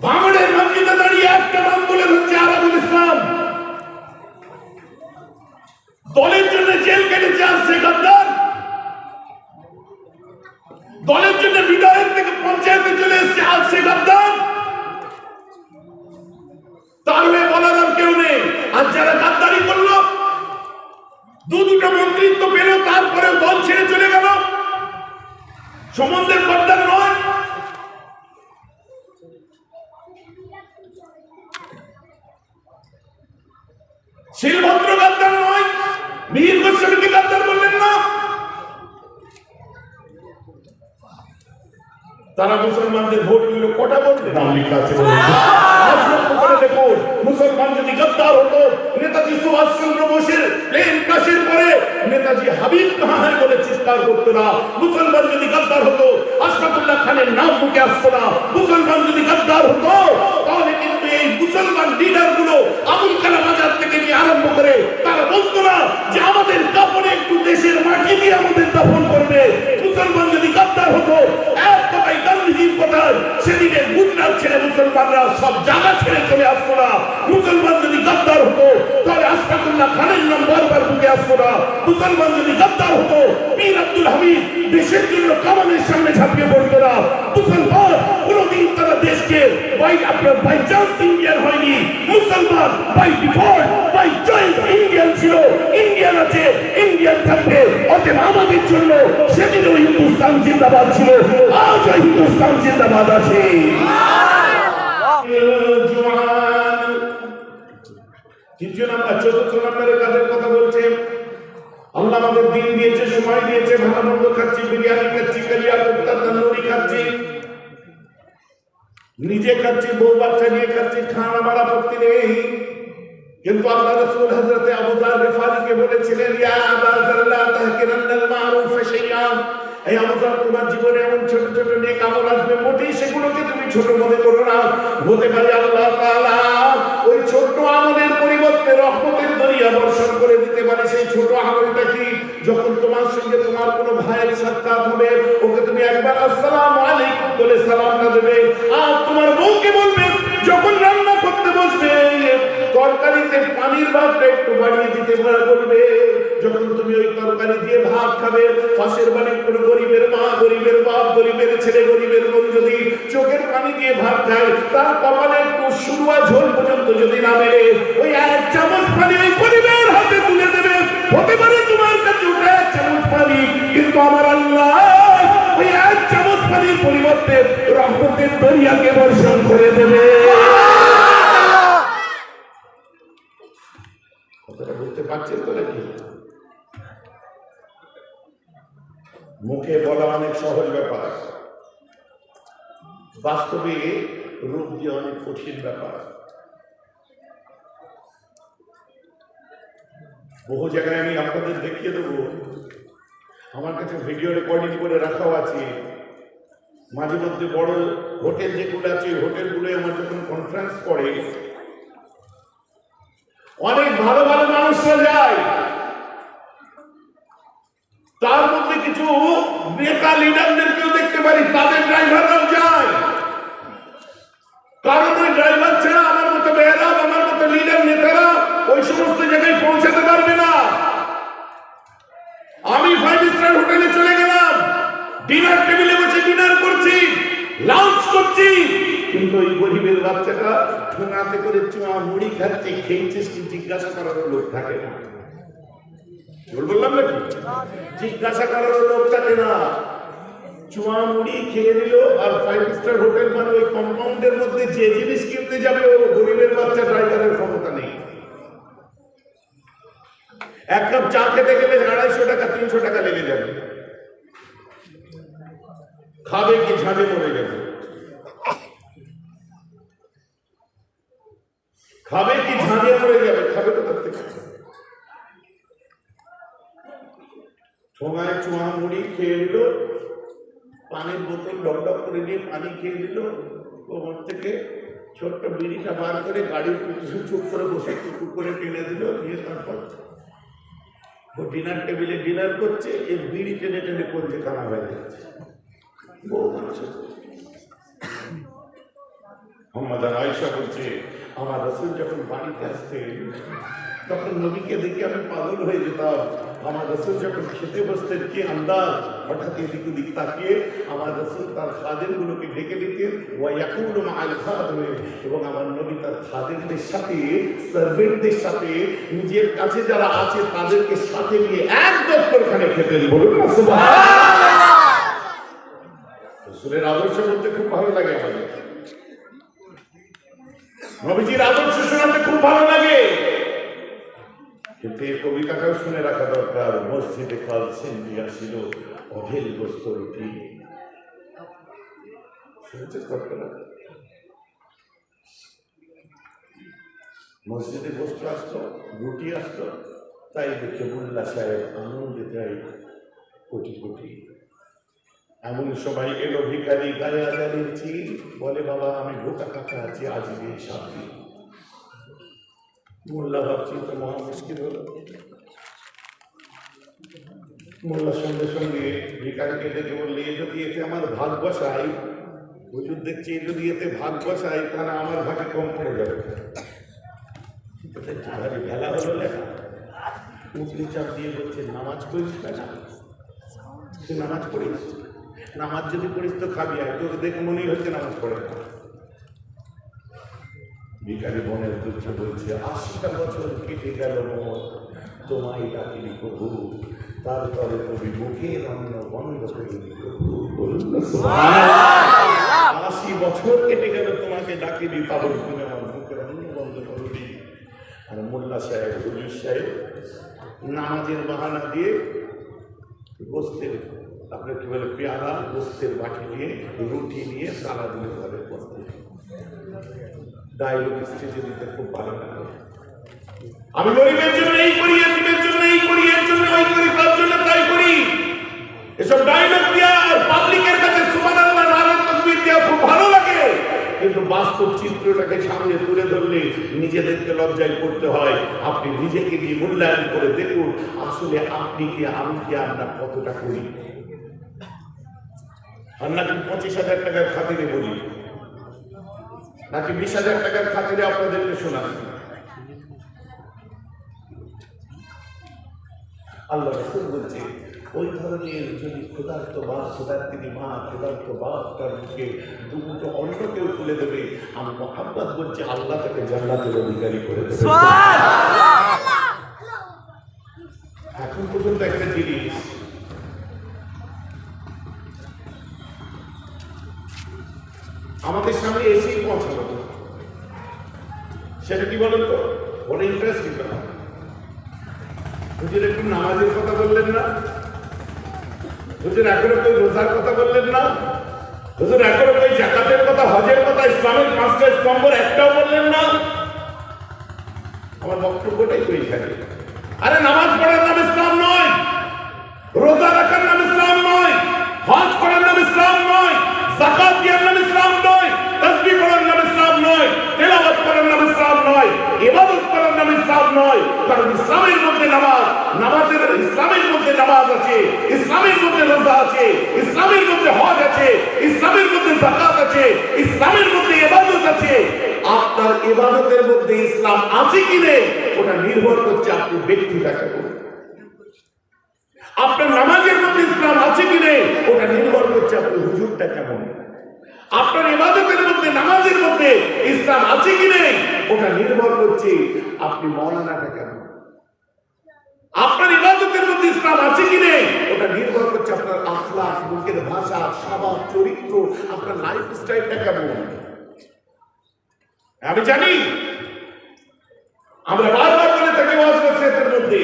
ভাঙড়ের মাটিতে দাঁড়িয়ে একটা নাম তুলে ধরছে আরাবুল ইসলাম। দলের জন্য জেল কেটেছে আসছে গদ্দার, দলের জন্য বিধায়ক থেকে পঞ্চায়েতে চলে এসছে আসছে গদ্দার। তার হয়ে বলার আর কেউ নেই। আর যারা গাদ্দারি করলো, দুটো মন্ত্রিত্ব পেল, তারপরেও দল ছেড়ে চলে গেল, সম্বন্ধের গদ্দার নয়। শিলভদ্র গাদ্দার নয়, মিহির গোস্বামীকে গাদ্দার বললেন না। তারা মুসলমানদের ভোট নিল, কটা ভোট নাম লেখা আছে দেখুন। মুসলমান যদি গাদ্দার হতো, নেতাজি সুভাষচন্দ্র বোসের প্লেন ক্রাশের পরে নেতাজি হাবিব কাহা হ্যায় বলে চিৎকার করতো না। মুসলমান যদি গাদ্দার হতো, আশরাফুল্লাহ খানের নাম মুখে আসতো না। মুসলমান যদি গাদ্দার হতো, তাহলে কিন্তু এই মুসলমান লিডার গুলো আবুল কালাম আজাদ থেকে নিয়ে আরম্ভ করে তারা বলতো না যে আমাদের কাপড়ে একটু দেশের মাটি দিয়ে আমাদের দাফন করবে। মুসলমান যদি গাদ্দার হতো, এক কথায় গান্ধীজির কথায় সেদিকে গুজরাট ছেড়ে মুসলমানরা সব জায়গা ছেড়ে চলে আসতো না। মুসলমান যদি গাদ্দার হতো, তাহলে আশরাফুল্লাহ খানের নাম বারবার মুখে আসতো না। মুসলমান যদি গাদ্দার হতো, পীর আব্দুল হামিদ দেশের জন্য কামানের সামনে ঝাঁপিয়ে পড়তো না। মুসলমান কোনদিন তারা দেশকে বাই চান্স ইন্ডিয়ান হয়নি। মুসলমান by default, by choice Indian ছিল, ইন্ডিয়ান আছে, ইন্ডিয়ান থাকবে। অতএব আমাদের জন্য সেদিনও হিন্দুস্তান জিন্দাবাদ ছিল, আজও হিন্দুস্তান জিন্দাবাদ আছে। তৃতীয় নাম্বার, চতুর্থ নাম্বারের কাজের কথা বলছে। আল্লাহ আমাদের দিন দিয়েছে, সময় দিয়েছে, ভালো মন্দ খাচ্ছি, বিরিয়ানি খাচ্ছি, কালিয়া কুপ্তা তন্দুরি খাচ্ছি, নিজে খাচ্ছি, বউ বাচ্চা নিয়ে খাচ্ছি, খান আমার আপত্তি নেই। কিন্তু আল্লাহ রাসূল হযরত আবু যার গিফারীকে বলেছিলেন, ইয়া আবা যার লা তাহকিরান্নাল মারুফ শাইআ, এই আবু যার তোমার জীবনে এমন ছোট ছোট নেক আমল আসবে, মোটেই সেগুলোকে তুমি ছোট মনে করো না। হতে পারে আল্লাহ তাআলা ওই ছোট আমলের পরিবর্তে রহমতের দরিয়া বর্ষণ করে দিতে পারে। সেই ছোট আমলটা কি? যখন তোমার সঙ্গে তোমার কোনো ভাইয়ের সাক্ষাৎ হবে, ওকে তুমি একবার আসসালামু আলাইকুম বলে সালামটা দেবে। আর তোমার বউকে বলবে যখন রান্না করতে বসবে, তরকারিতে পানির ভাগটা একটু বাড়িয়ে দিতে বলবে। যখন তুমি ওই তরকারি দিয়ে ভাত খাবে, পাশের বাড়ির কোনো গরিবের মা, গরিবের বাপ, গরিবের ছেলে, গরিবের বোন যদি চোখের পানি দিয়ে ভাত খায়, তার কপালে একটু শুরুয়া ঝোল পর্যন্ত যদি না মেরে ওই এক চামচ পানি ওই গরিবের হাতে তুলে দেবে। হতে পারে তোমার কাছে ওটা এক চামচ পানি, কিন্তু আমার আল্লাহ ওই এক চামচ পানির পরিবর্তে রহমতের দরিয়াকে বর্ষণ করে দেবে। কথাটা বুঝতে পারছেন তো নাকি? মুখে বলা অনেক সহজ ব্যাপার, বাস্তবে রূপ দিয়ে অনেক কঠিন ব্যাপার। বহু জায়গায় আমি আপনাদের দেখিয়ে দেবো, আমার কাছে ভিডিও রেকর্ডিং করে রাখাও আছে। মাঝে মধ্যে বড় হোটেল যেগুলো আছে, হোটেলগুলোয় আমার যখন কনফারেন্স পড়ে, অনেক ভালো ভালো মানুষরা যায়, তার মধ্যে কিছু নেতা লিডারদেরকেও দেখতে পারি, তাদের ড্রাইভাররাও যায়। কারণ ওই ড্রাইভার ছাড়া আমার মতো মেয়েরা, আমার মতো লিডার নেতারা ওই সমস্ত জায়গায় পৌঁছাতে পারবে না। আমি 5 স্টার হোটেলে চলে গেলাম, ডিনার টেবিলে বসে ডিনার করছি, লাঞ্চ করছি, কিন্তু ওই গরিবের বাচ্চাটা ঠোঙাতে করে চুয়া মুড়ি খাচ্ছে, খেয়েছিস কি জিজ্ঞাসা করার লোক থাকে না। বললাম নাকি? জিজ্ঞাসা করার লোক থাকে না। চুয়া মুড়ি খেয়ে নিল। আর 5 স্টার হোটেল মানে ওই কম্পাউন্ডের মধ্যে যে জিনিস কিনতে যাবে, ও গরিবের বাচ্চা ড্রাইভারের ক্ষমতা নেই। এক কাপ চা খেতে গেলে 250 টাকা 300 টাকা লেগে যাবে। খাবে কি ঝাঁঝে মরে যাবে? খাবে কি ঝাঁঝে মরে যাবে? খাবে তো তার থেকে। ঠোঙায় চুয়া মুড়ি খেয়ে নিল, পানির বোতল ডক করে নিয়ে পানি খেয়ে নিল, ওর থেকে ছোট্ট বিড়িটা বার করে গাড়ির পিছনে চুপ করে বসে টুকু করে টেনে দিল, দিয়ে তারপর ও ডিনার টেবিলে ডিনার করছে, এর বিড়ি টেনে টেনে করছে, খানা হয়ে যাচ্ছে। মোহাম্মদ আয়েশা বলছে আমার রাসূল যখন বাড়িতে আসতেন তখন নবীকে দেখে আমি পাগল হয়ে যেতাম। আমার রাসূল যখন খেতে বসতেন কি আন্দাজ, হঠাৎ এদিক ওদিক তাকিয়ে আমার রাসূল তার খাদেমগুলোকে ডেকে দিতেন ওয়া ইয়াকুলু মাআল খাদেম, এবং আমার নবী তার খাদেমদের সাথে সার্ভেন্টদের সাথে নিজের কাছে যারা আছে তাদেরকে সাথে নিয়ে এক দস্তরখানে খেতেন। বলুন না সুবহানাল্লাহ। রাসূলের আদর্শ বলতে খুব ভালো লাগে আমাদের, নবীজির আদর্শ শোনাতে খুব ভালো লাগে, কিন্তু এই কবিতাটাও শুনে রাখা দরকার। মসজিদে কাল সেন্দি আসিল অভেল গোস্ত রুটি, শুনেছেন কথাটা? মসজিদে গোস্ত আসতো, রুটি আসতো, তাই দেখে মোল্লা সাহেব আনন্দে যায় কোটি কোটি। এমন সময় এলো ভিখারি গায়ে আজারের চিল, বলে বাবা আমি ভোকা কাকা আছি, আজ দিয়ে শান্তি। মোল্লা ভাবছি তো মহা মুশকিল হলো। মোল্লার সঙ্গে সঙ্গে ভিখারিকে ডেকে বললে যদি এতে আমার ভাগ বসাই, হুজুর দেখছি যদি এতে ভাগ বসাই তাহলে আমার ভাগে কম পড়ে যাবে। ভারী ভেলা হলো লেখা, উঠলি চাপ দিয়ে বলছে নামাজ পড়িস না, তুই নামাজ পড়িস, নামাজ যদি পড়িস তো খাবি, আর তোর দেখে মনেই হচ্ছে নামাজ পড়ে না। ভিখারি বনের দুঃখ বলছে ৮০টা বছর কেটে গেল মোর তোমায় ডাকিনি প্রভু, তারপরে তুমি মুখের অন্ন বন্ধ করিনি প্রভু। ৮০ বছর কেটে গেল তোমাকে ডাকিনি, তারপরে তুমি আমার মুখের অন্ন বন্ধ করবি। আর মোল্লা সাহেব হুজুর সাহেব নামাজের বাহানা দিয়ে গোস্তের আপনার কি বলে পেয়ারা গোস্তের বাটি নিয়ে রুটি নিয়ে তালা দিয়ে ঘরে বসতে, ডায়লগ স্টেজে দিতে খুব ভালো লাগে। আমি গরিবের জন্য এই করি, এতিমের জন্য এই করি, এর জন্য ওই করি, তার জন্য তাই করি, এসব ডায়লগ দেওয়া আর পাবলিকের কাছে সুবহানাল্লাহ নারে তাকবীর দেওয়া খুব ভালো লাগে, কিন্তু বাস্তব চিত্রটাকে সামনে তুলে ধরলে নিজেদেরকে লজ্জায় পড়তে হয়। আপনি নিজেকে নিয়ে মূল্যায়ন করে দেখুন আসলে আপনি কি আমি কি আমরা কতটা করি। আর নাকি ২৫,০০০ টাকার খাতিরে বলি, নাকি ২০,০০০ টাকার খাতিরে আপনাদেরকে শোনা। আল্লাহ রাসূল বলছে ওই ধরনের যদি ক্ষুধার্ত বাপ, ক্ষুধার্তিনী মা, ক্ষুধার্ত বাপ তার মুখে দুটো অন্ন কেউ তুলে দেবে, আমি মুহাম্মদ বলছি আল্লাহ তাকে জান্নাতের অধিকারী করে দেবে। এখন পর্যন্ত একটা জিনিস আমাদের সামনে এসেই পৌঁছালো, সেটা কি বলেন তো, বড় ইন্টারেস্টিং ব্যাপার। হুজুর একটু নামাজের কথা বললেন না, হুজুর এখনো কেউ রোজার কথা বললেন না, হুজুর এখনো কেউ যাকাতের কথা, হজের কথা, ইসলামের ৫টা স্তম্ভের একটাও বললেন না। আমার বক্তব্যটাই তো এইখানে, আরে নামাজ পড়ার নাম ইসলাম নয়, রোজা রাখার নাম ইসলাম নয়, হজ করার নাম ইসলাম নয়, যাকাত দেওয়ার নাম ইসলাম নয়, তাসবিহ পড়ার নাম ইসলাম নয়, তেলাওয়াত করার নাম ইসলাম নয়, ইবাদত করার নাম ইসলাম নয়। কারণ ইসলামের মধ্যে নামাজ, নামাজের ইসলামের মধ্যে নামাজ আছে, ইসলামের মধ্যে রোজা আছে, ইসলামের মধ্যে হজ আছে, ইসলামের মধ্যে যাকাত আছে, ইসলামের মধ্যে ইবাদত আছে। আপনার ইবাদতের মধ্যে ইসলাম আছে কি নেই ওটা নির্ভর করছে আপনি ব্যক্তিটাকে বলুন। আপনার নামাজের মধ্যে ইসলাম আছে কি নেই ওটা নির্ভর করছে আপনি হুজুরটা কেমন। আপনার ইবাদতের মধ্যে, নামাজের মধ্যে ইসলাম আছে কি নেই ওটা নির্ভর করছে আপনি মাওলানাটা কেমন। আপনার ইবাদতের মধ্যে ইসলাম আছে কি নেই ওটা নির্ভর করছে আপনার আখলাক, মুখের ভাষা, স্বভাব, চরিত্র, আপনার লাইফ স্টাইলটা কেমন। আমি জানি আমরা বারবার বলে থাকি ওয়াজ নসিহতের মধ্যে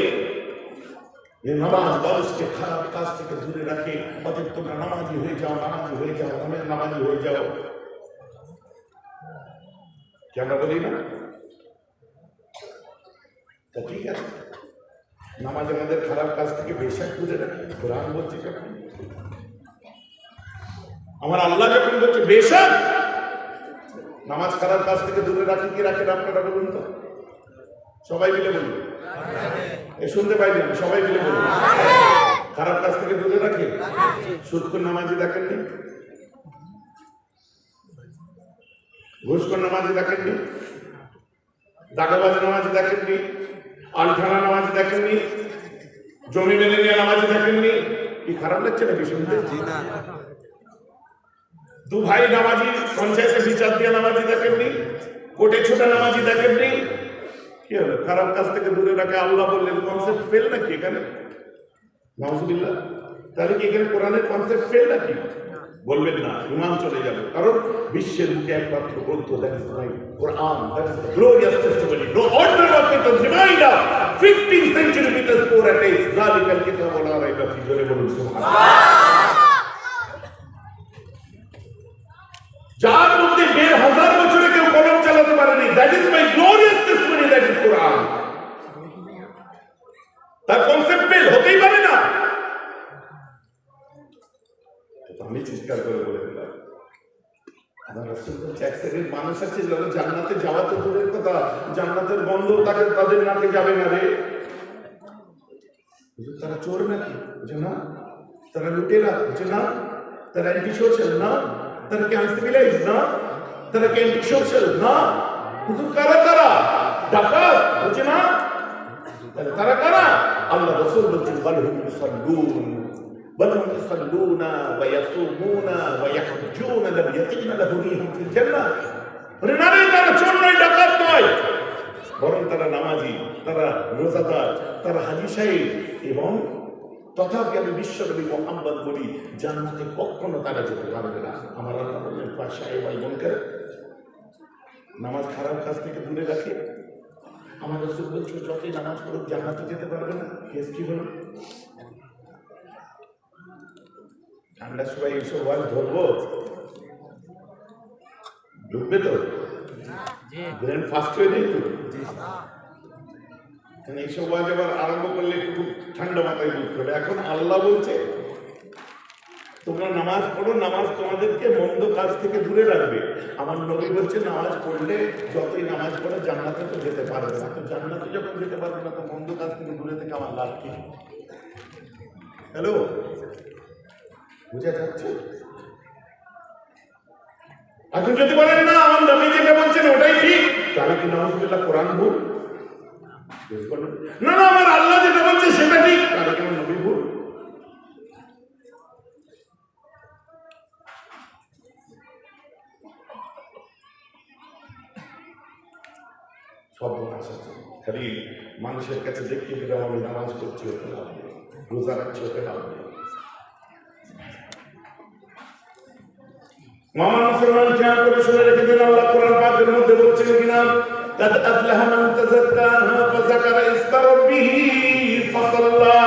নামাজ মানুষকে খারাপ কাজ থেকে দূরে রাখে, অতএব তোমরা নামাজি হয়ে যাও, নামাজি হয়ে যাও, নামাজি হয়ে যাও। কি আমরা বলি না? তা ঠিক আছে, নামাজ আমাদের খারাপ কাজ থেকে বেশাক দূরে রাখে, কোরআন বলছে যখন, আমার আল্লাহ যখন বলছে বেশাক নামাজ খারাপ কাজ থেকে দূরে রাখে, কি রাখেন আপনারা বলুন তো? সবাই মিলে বলুন, শুনতে পাইনি, সবাই মিলে বলুন। খারাপ কাজ থেকে দূরে রাখে, সুদখোর নামাজি দেখেননি? ঘুষখোর নামাজি দেখেননি, দাগাবাজ নামাজি দেখেননি, আলখানা নামাজি দেখেননি, জমি মেনে নিয়ে নামাজি দেখেননি? কি খারাপ লাগছে নাকি শুনতে? দু ভাই নামাজি পঞ্চায়েতে বিচার দিয়ে নামাজি দেখেননি, কোটে ছোটা নামাজি দেখেননি? কি হলো? খারাপ কাজ থেকে দূরে রাখে আল্লাহ বললেন, কনসেপ্ট ফেল নাকি এখানে? নাউজুবিল্লাহ। তাহলে কি এখানে কোরআনের কনসেপ্ট ফেল নাকি? বলবেন না, ইমান চলে যাবে। কারণ বিশ্বের মুখে একমাত্র গ্রন্থ, that is my Quran, that is the glorious testimony. No order of it is reminder 15th century with us for at least যালিকাল কিতাবু লা রাইবা ফীহি। জোরে বলুন সুবহানাল্লাহ। যার মধ্যে 1,500 বছরে কেউ কলম চালাতে পারেনি, that is my glorious testimony, that is কোরআন। তার কনসেপ্ট ফেল হতেই পারে না। আমি চিৎকার করে বলে দিলাম, আমার রাসূল বলছে, এক শ্রেণীর মানুষ আছে যারা জান্নাতে যাওয়া তো দূরের কথা, জান্নাতের গন্ধ তাদের নাকে যাবে না রে। তারা চোর নাকি? বুঝে না। তারা লুটেরা? বুঝে না। তারা অ্যান্টি সোশ্যাল না। তারা কি আনসিভিলাইজ না। তারা কি অ্যান্টি সোশ্যাল না। হুজুর কারা তারা? ডাকাত? বুঝে না। তারা কারা? আল্লাহ রাসূল বলছেন, বাল হুম ইউসাল্লুন بل هم يصلون ويصومون ويحجون لم يقم لهم ريح في الجنة। নারে তারা চোর নয়, ডাকাত নয়, বরং তারা নামাজি, তারা রোজাদার, তারা হাজী সাহেব। এবং তথাপি আমি বিশ্বনবী মুহাম্মদ বলি, জান্নাতে কখনো তারা যেতে পারবে না। আমার আল্লাহ বললেন, সাহেব ভাই বোনকে নামাজ খারাপ কাজ থেকে দূরে রাখে। আমার রাসূল বলছে, যতই নামাজ পড়ুক জান্নাতে যেতে পারবে না। কেস কি হলো? আমরা সবাই এইসব ওয়াজ ধরবো? ঢুকবে তো? ব্রেন ফাস্ট হয়ে নেই তো? এইসব ওয়াজ আবার আরম্ভ করলে খুব ঠান্ডা মাথায় বুঝতে হবে। এখন আল্লাহ বলছে, তোমরা নামাজ পড়ো, নামাজ তোমাদেরকে মন্দ কাজ থেকে দূরে রাখবে। আমার নবী বলছে, নামাজ পড়লে যতই নামাজ পড়ে জান্নাতে তো যেতে পারবে না। তো জান্নাতে যখন যেতে পারবে না, তো মন্দ কাজ থেকে দূরে থেকে আমার লাভ কি? হ্যালো, বুঝা যাচ্ছে? এখন যদি বলেন না আমার নবী যেটা বলছেন ওটাই ঠিক, তাহলে কি নাউজুবিল্লাহ কোরআন ভুল? না না, আমার আল্লাহ যেটা বলছে সেটা ঠিক, তাহলে কি আমার নবী ভুল? সব আছে, খালি মানুষের কাছে দেখতে পেলাম আমি নামাজ করছি, ওকে লাভ নেই, রোজা রাখছি, ওকে লাভ নেই। মামা মুসলমান খেয়াল করে শুনে রেখে দিন, আল্লাহ কোরআন পাকের মধ্যে বলছেন কিনা, قد أفلح من تزكى فذكر اسم ربه فصلى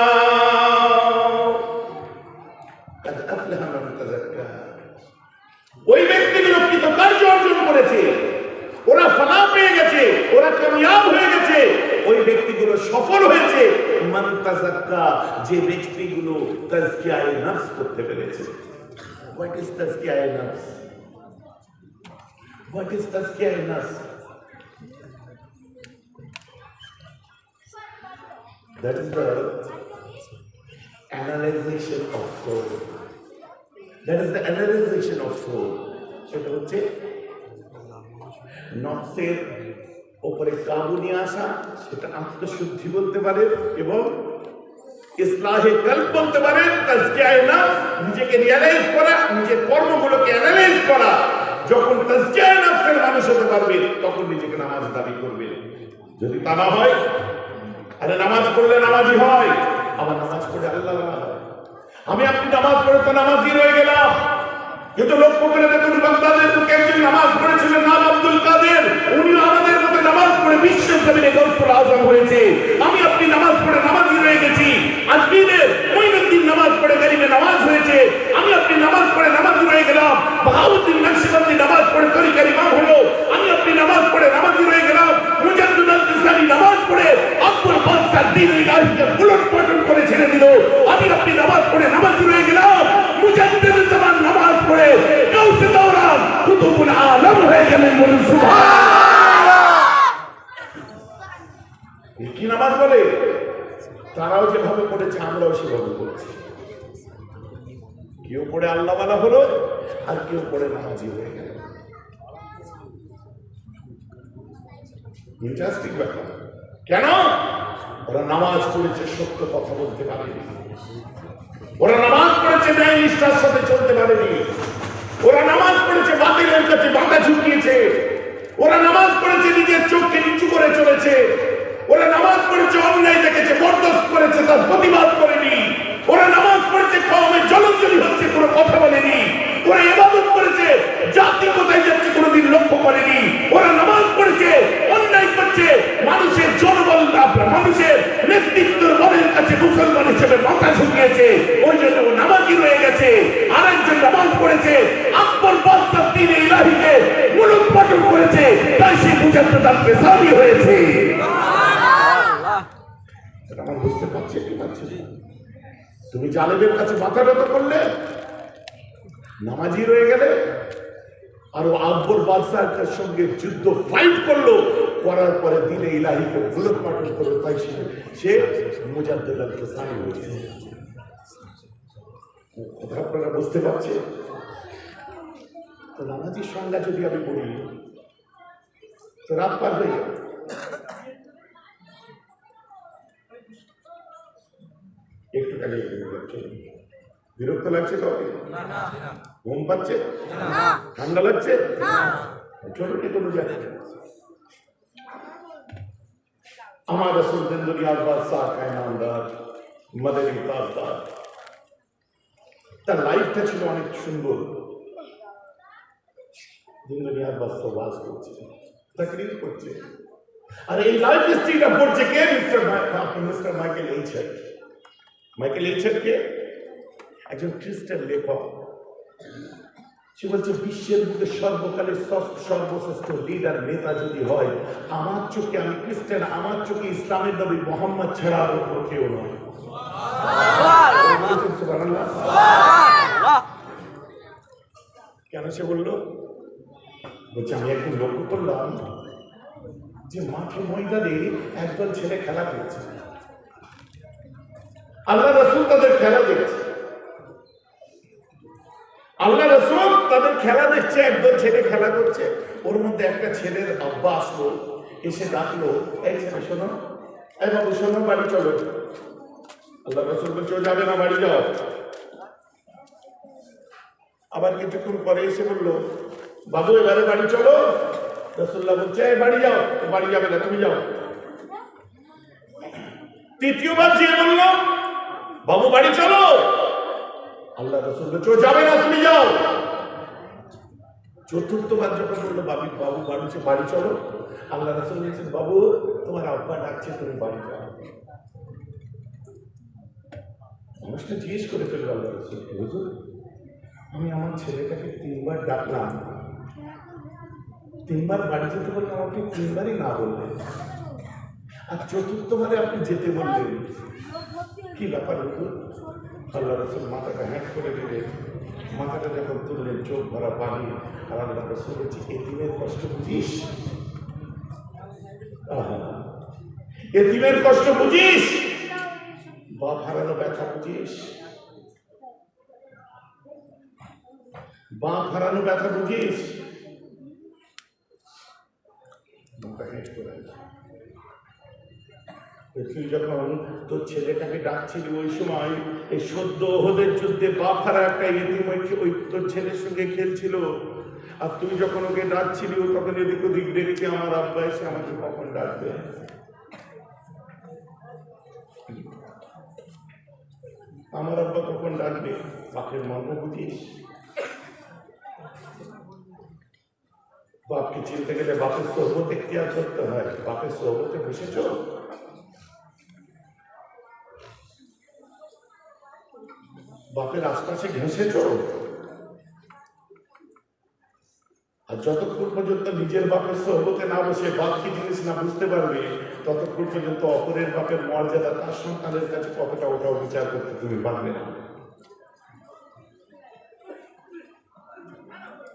قد أفلح من تزكى। ওই ব্যক্তিগুলো কৃতকার্য অর্জন করেছে, ওরা ফালাহ পেয়ে গেছে, ওরা কামিয়াব হয়ে গেছে, ওই ব্যক্তিগুলো সফল হয়েছে। মান তাযাক্কা, যে ব্যক্তিগুলো তাজকিয়ায়ে নফস করতে পেরেছে। What is tazkiyaye nafs? What is tazkiyaye nafs? That is the analyzation of soul. That is the analyzation of soul. সেটা হচ্ছে নফসের উপরে কাবু নিয়ে আসা, সেটা আত্মশুদ্ধি বলতে পারে এবং ইসলাহে কলব বলতে পারে। তাজকিয়ায়ে নফস, নিজেকে রিয়ালাইজ করা, নিজের কর্মগুলোকে অ্যানালাইজ করা। যখন তাজকিয়ায়ে নফসের মানুষ হতে পারবে, তখন নিজেকে নামাজ দাবি করবে। যদি তা না হয়, আরে নামাজ পড়লে নামাজি হয়, আবার নামাজ পড়ে আল্লাহ হয়। আমি আপনি নামাজ পড়ে তো নামাজি রয়ে গেলাম, কিন্তু লক্ষ্য করে দেখুন, বাগদাদের বুকে একজন নামাজ পড়েছিলেন নাম আব্দুল কাদের। উনিও আমাদের মতো নামাজ পড়ে বিশ্বের জমিনে গৌসুল আজম হয়েছে। আমি আপনি নামাজ পড়ে নামাজি রয়ে গেছি। আজমিরের মঈনুদ্দিন নামাজ পড়ে গরিবে নামাজ হয়েছে। আমি আপনি নামাজ পড়ে নামাজি রয়ে গেলাম। বাহাউদ্দিন নকশবন্দি নামাজ পড়ে তরিকার ইমাম হলো। আমি আপনি নামাজ পড়ে নামাজি রয়ে গেলাম। মুজাদ্দিদ আল-ইসলামী নামাজ পড়ে আব্দুল বাদশাহ দ্বীন ইলাহিকে উলট পালট করে ছেড়ে দিল। আমি আপনি নামাজ পড়ে নামাজি রয়ে গেলাম। মুজাদ্দিদ জামান নামাজ পড়ে গাউসে দৌরান কুতুবুল আলম হয়ে গেলেন। বলুন সুবহানাল্লাহ। কি নামাজ বলে? তারাও যেভাবে পড়েছে, আমরাও সেভাবে পড়েছি। কেউ পড়ে আল্লাহওয়ালা হলো, আর কেউ পড়ে নামাজি হয়ে গেল। ইন্টারেস্টিং ব্যাপার। কেন? ওরা নামাজ পড়েছে, সত্য কথা বলতে পারেনি। ওরা নামাজ পড়েছে, ন্যায় নিষ্ঠার সাথে চলতে পারেনি। ওরা নামাজ পড়েছে, বাতিলের কাছে বাধা ঝুঁকিয়েছে। ওরা নামাজ পড়েছে, নিজের চোখকে নিচু করে চলেছে। ওরা নামাজ পড়েছে, অন্যায় দেখেছে, বরদাস্ত করেছে, তার প্রতিবাদ করেনি। ওরা নামাজ পড়েছে, কওমে জলঞ্জলি হচ্ছে, কোনো কথা বলেনি। ওরা ইবাদত করেছে, জাতি কোথায় যাচ্ছে কোনোদিন লক্ষ্য করেনি। ওরা নামাজ পড়েছে, অন্যায় করছে, মানুষের জনবল, মানুষের নেতৃত্বের বলের কাছে মুসলমান হিসেবে মাথা ঝুঁকিয়েছে। ওই জন্য ও নামাজি রয়ে গেছে। আরেকজন নামাজ পড়েছে, আকবর বাদশাহ দ্বীন ইলাহিকে মুলুক পাটন করেছে, তাই সে মুজাদ্দিদ পেশাবি হয়েছে। এটা আমার বুঝতে পারছি কি পারছি? তুমি জালেমের কাছে মাথা নত করলে, নামাজি রয়ে গেলে, আর ও আকবর বাদশাহের সঙ্গে যুদ্ধ ফাইট করলো, করার পরে দ্বীন ইলাহিকে মুলুক পাটন করলো, তাই সে মুজাদ্দিদ পেশাবি হয়েছে। কথা আপনারা বুঝতে পারছে? তো নামাজির সংজ্ঞা যদি আমি বলি তো রাত পার হয়ে যাবে। একটু খালি বিরক্ত লাগছে, কাউকে ঘুম পাচ্ছে, ঠান্ডা লাগছে, চলুন কোনো যাচ্ছে। আমার রাসূল দুনিয়ার বাদশাহ, কায়নামদার, মদনী তাজদার, তার লাইফটা ছিল অনেক সুন্দর। দুনিয়ার বাদশাহ ওয়াজ করছে, তাকরীর করছে, আর এই লাইফ হিস্ট্রিটা পড়ছে কে? মিস্টার মাইকেল এইচেট। মাইকেল এইচেট কে? একজন খ্রিস্টান লেখক। সে বলছে, বিশ্বের বুকে সর্বকালের সর্বশ্রেষ্ঠ লিডার, নেতা যদি হয়, আমার চোখে, আমি খ্রিস্টান, আমার চোখে ইসলামের নবী মুহাম্মদ ছাড়া আর অন্য কেউ নয়। কেন সে বললো? বলছে, আমি একদিন লক্ষ্য করলাম যে মাঠে ময়দানে একদল ছেলে খেলা করছে, আল্লাহ রাসূল তাদের খেলা দেখছে। আল্লাহ রাসূল তাদের খেলা দেখছে, একদল ছেলে খেলা করছে। ওর মধ্যে একটা ছেলের আব্বা আসলো, এসে ডাকলো, এই ছেলে শোনো, এই বাবু শোনো, বাড়ি চলো। আল্লাহ রাসূল বলছে, ও যাবে না, বাড়ি যাও। আবার কিছুক্ষণ পরে এসে বললো, বাবু এবারে বাড়ি চলো। রাসূলুল্লাহ বলছে, বাড়ি যাও। বাড়ি যাবে না, তুমি যাও। তৃতীয়বার যে বললো, বাবু বাড়ি চলো। আল্লাহ রাসূল বলছে, যাবে না, তুমি যাও। চতুর্থবার যখন বললো, বাবু বাড়ি চলো, আল্লাহ রাসূল বলছেন, বাবু তোমার আব্বা ডাকছে, তুমি বাড়ি যাও। মানুষটা জিজ্ঞেস করে ফেললো আল্লাহ রাসূলকে, হুজুর আমি আমার ছেলেটাকে 3বার ডাকলাম, 3বার বাড়ি যেতে বললাম, আমাকে 3বারই না বললেন, আর চতুর্থবারে আপনি যেতে বললেন, কি ব্যাপার হুজুর? আল্লাহ রাসূল মাথাটা হ্যাঁট করে দিলেন। মাথাটা যখন তুললেন, চোখ ভরা পানি। আর আল্লাহ রাসূল বলছে, এতিমের কষ্ট বুঝিস? এতিমের কষ্ট বুঝিস? বাপ হারানো ব্যথা বুঝিস? বাপ হারানো ব্যথা বুঝিস? তুই যখন তোর ছেলেটাকে ডাকছিলি, ওই সময় এই সদ্য ওহদের যুদ্ধে বাপ হারা একটা ইতিম ওই তোর ছেলের সঙ্গে খেলছিল, আর তুই যখন ওকে ডাকছিলি, ও তখন এদিক ওদিক দেখছে, আমার আব্বা এসে আমাকে কখন ডাকবে। আমার আব্বা কখন ডাকবে? বাপের মর্ম বুঝিস? বাপকে চিনতে গেলে বাপের সোহবত এখতিয়ার করতে হয়। বাপের সোহবতে বসেছ? বাপের আশপাশে ঘেঁষেছ? আর যতক্ষণ পর্যন্ত নিজের বাপের সোহবতে না বসে, বাপ কি জিনিস না বুঝতে পারবে, ততক্ষণ পর্যন্ত অপরের বাপের মর্যাদা তার সন্তানের কাছে কতটা, ওটাও বিচার করতে তুমি পারবে না।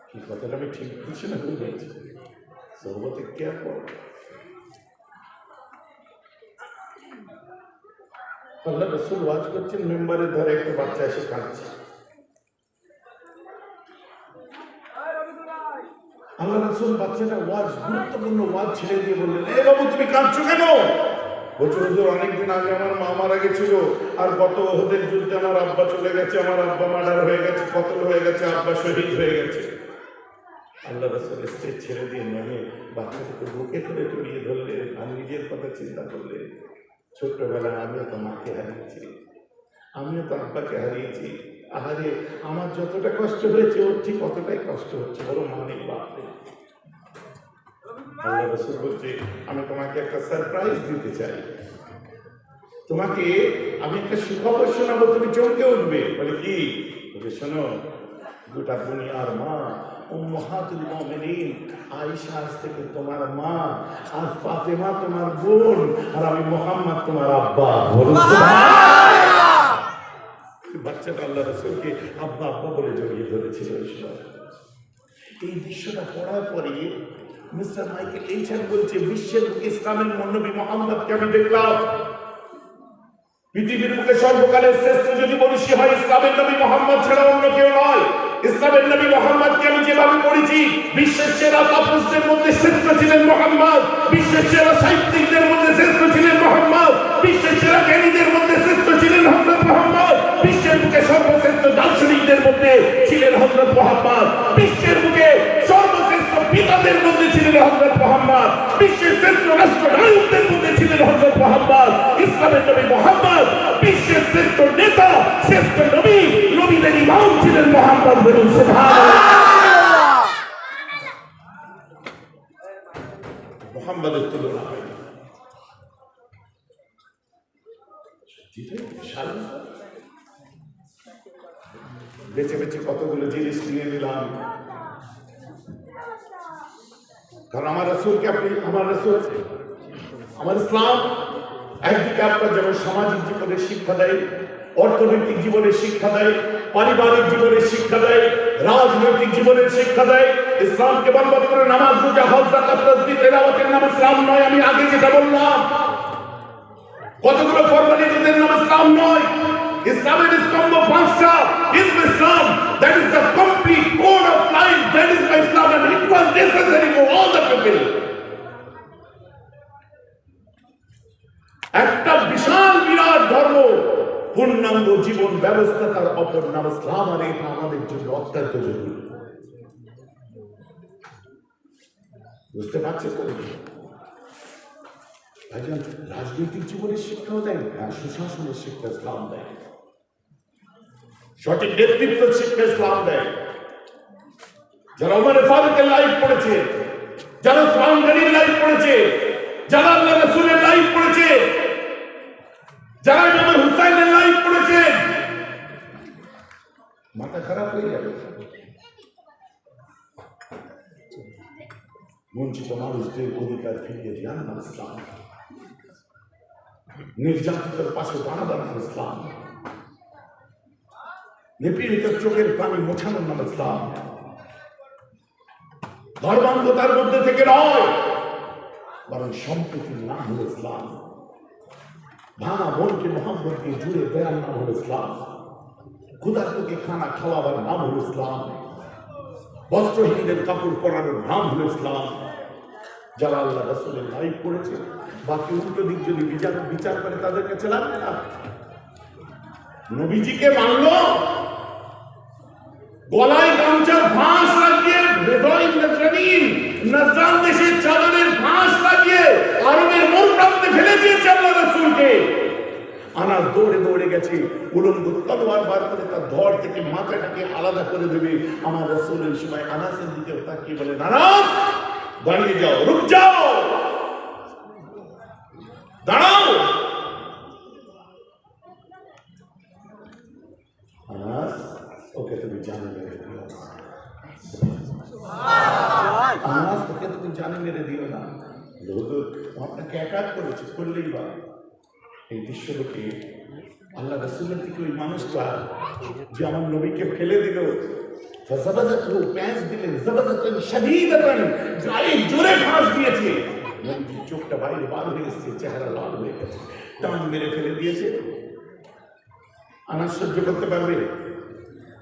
কি কথাটা আমি ঠিক বলছি না? ভুল বলছি? সোহবত এখতিয়ার কর। আল্লাহ রাসূল ওয়াজ করছেন, মেম্বারের ধারে একটা বাচ্চা এসে কাঁদছে। আল্লাহ রাসূল বাচ্চাটা ওয়াজ, গুরুত্বপূর্ণ ওয়াজ ছেড়ে দিয়ে বললেন, এ বাবু তুমি কাঁদছো কেন? বলছে হুজুর অনেকদিন আগে আমার মা মারা গেছিল, আর গত ওহদের যুদ্ধে আমার আব্বা চলে গেছে, আমার আব্বা মার্ডার হয়ে গেছে, কতল হয়ে গেছে, আব্বা শহীদ হয়ে গেছে। আল্লাহ রাসূল স্টেজ ছেড়ে দিয়ে নেমে বাচ্চাটাকে বুকে করে জড়িয়ে ধরলেন আর নিজের কথা চিন্তা করলেন, ছোট্টবেলায় আমিও তো মাকে হারিয়েছি, আমিও তো আব্বাকে হারিয়েছি, আহারে আমার যতটা কষ্ট হয়েছে ওর ঠিক কতটাই কষ্ট হচ্ছে, বড় মানিক বাপ। আল্লাহ রাসূল বলছে, আমি তোমাকে একটা সারপ্রাইজ দিতে চাই, তোমাকে আমি একটা সুখবর শোনাবো, তুমি চমকে উঠবে। বলে কি? বলে শোনো, গোটা দুনিয়ার মা উম্মাহাতুল মুমিনিন আয়েশা আজ থেকে তোমার মা, আর ফাতেমা তোমার বোন, আর আমি মুহাম্মদ তোমার আব্বা। বাচ্চাটা আল্লাহ রাসূলকে আব্বা আব্বা বলে জড়িয়ে ধরেছিল। এই দৃশ্যটা পড়ার পরে মিস্টার মাইকেল এইচেন বলছে, বিশ্বের বুকে ইসলামের নবী মুহাম্মদকে আমি দেখলাম, পৃথিবীর বুকে সর্বকালের শ্রেষ্ঠ যদি মনীষী হয় ইসলামের নবী মুহাম্মদ ছাড়া অন্য কেউ নয়। ইসলামের নবী মুহাম্মদকে আমি যেভাবে পড়েছি, বিশ্বের সেরা তাপসদের মধ্যে শ্রেষ্ঠ ছিলেন মুহাম্মদ, বিশ্বের সেরা সাহিত্যিকদের মধ্যে শ্রেষ্ঠ ছিলেন মুহাম্মদ, বিশ্বের সেরা জ্ঞানীদের মধ্যে শ্রেষ্ঠ ছিলেন হযরত মুহাম্মদ, বিশ্বের বুকে সর্বশ্রেষ্ঠ দার্শনিকদের মধ্যে ছিলেন হযরত মুহাম্মদ, বিশ্বের বুকে সর্বশ্রেষ্ঠ পিতাদের মধ্যে ছিলেন হযরত মুহাম্মদ, বিশ্বের শ্রেষ্ঠ রাষ্ট্রনায়কদের মধ্যে ছিলেন হযরত মুহাম্মদ। ইসলামের নবী মুহাম্মদ বিশ্বের শ্রেষ্ঠ নেতা, শ্রেষ্ঠ নবী, নবীদের ইমাম ছিলেন মুহাম্মদ। বলুন সুবহানাল্লাহ। মুহাম্মদের তুলনা হয় না। বেছে বেছে কতগুলো জিনিস নিয়ে নিলাম, কারণ আমার রাসূলকে আপনি, আমার রাসূল, আমার ইসলাম একদিকে আপনার যেমন সামাজিক জীবনের শিক্ষা দেয়, অর্থনৈতিক জীবনের শিক্ষা দেয়, পারিবারিক জীবনের শিক্ষা দেয়, রাজনৈতিক জীবনের শিক্ষা দেয়। ইসলামকে বরবাদ করে নামাজ, রোজা, হজ, যাকাত, তাসবিহ, তেলাওয়াতের নাম ইসলাম নয়। আমি আগে যেটা বললাম, কতগুলো ফরমালিটিদের নাম ইসলাম নয়। ইসলামের স্তম্ভ পাঁচটা, কিন্তু ইসলাম, that is the complete code of life, that is my Islam, and it was necessary for all the people. একটা বিশাল বিরাট ধর্ম, পূর্ণাঙ্গ জীবন ব্যবস্থা, তার অপর নাম ইসলাম, আর এটা আমাদের জন্য অত্যন্ত জরুরি। বুঝতে পারছে তো? রাজনৈতিক জীবনের শিক্ষাও দেয়, সুশাসনের শিক্ষা ইসলাম দেয়, সঠিক নেতৃত্বের শিক্ষা ইসলাম দেয়। যারা ওমর ফারুকের লাইফ পড়েছে, যারা ওসমান গনির লাইফ পড়েছে, যারা আল্লাহ রাসূলের লাইফ পড়েছে, যারা ইমাম হুসাইনের লাইফ পড়েছে, মাথা খারাপ হয়ে যাবে। বঞ্চিত মানুষদের অধিকার ফিরিয়ে দেওয়ার নাম ইসলাম, নির্যাতিতের পাশে দাঁড়াবার নাম ইসলাম, নিপীড়িত চোখের পানি মোছানোর নাম ইসলাম। ধর্মান্ধতার মধ্যে থেকে নয়, বরং সম্প্রীতির নাম হল ইসলাম। ভাঙা মনকে মোহাম্মদ দিয়ে জুড়ে দেওয়ার নাম হল ইসলাম। ক্ষুধার্তকে খানা খাওয়াবার নাম হল ইসলাম। বস্ত্রহীনদের কাপড় পরানোর নাম হল ইসলাম। যারা আল্লাহ রাসূলের লাইফ পড়েছে, বাকি উল্টো দিক যদি বিচার করে তাদের কাছে লাগবে না। নবীজিকে মানল, গলায় গামছার ফাঁস লাগিয়ে, নজরান দেশের চাদরের ফাঁস লাগিয়ে আরবের মোড় প্রান্তে ফেলে দিয়েছে আল্লাহ রাসূলকে। আনাস দৌড়ে দৌড়ে গেছে, উলঙ্গ তলোয়ার বার করে তার ধর থেকে মাথাটাকে আলাদা করে দেবে। আমার রাসূলের সময় আনাসের দিকে তাকিয়ে বলে, আনাস দাঁড়িয়ে যাও, রুক যাও, দাঁড়াও। আনাস, ওকে তুমি জানে মেরে দিও না। আনাস, ওকে তুমি জানে মেরে দিও না। হুজুর আপনাকে একাক করেছে, করলেই বা। এই দৃশ্যটাকে আল্লাহ রাসূলের দিকে ওই মানুষটা যে আমার নবীকে ফেলে দিল, প্যাঁচ দিলেন, জবরদস্তান শাদীদাতান, গায়ে জোরে ফাঁস দিয়েছে। নবীর চোখটা বাইরে বার হয়ে এসেছে, চেহারা লাল হয়ে গেছে, টান মেরে ফেলে দিয়েছে। আনাস সহ্য করতে পারবে?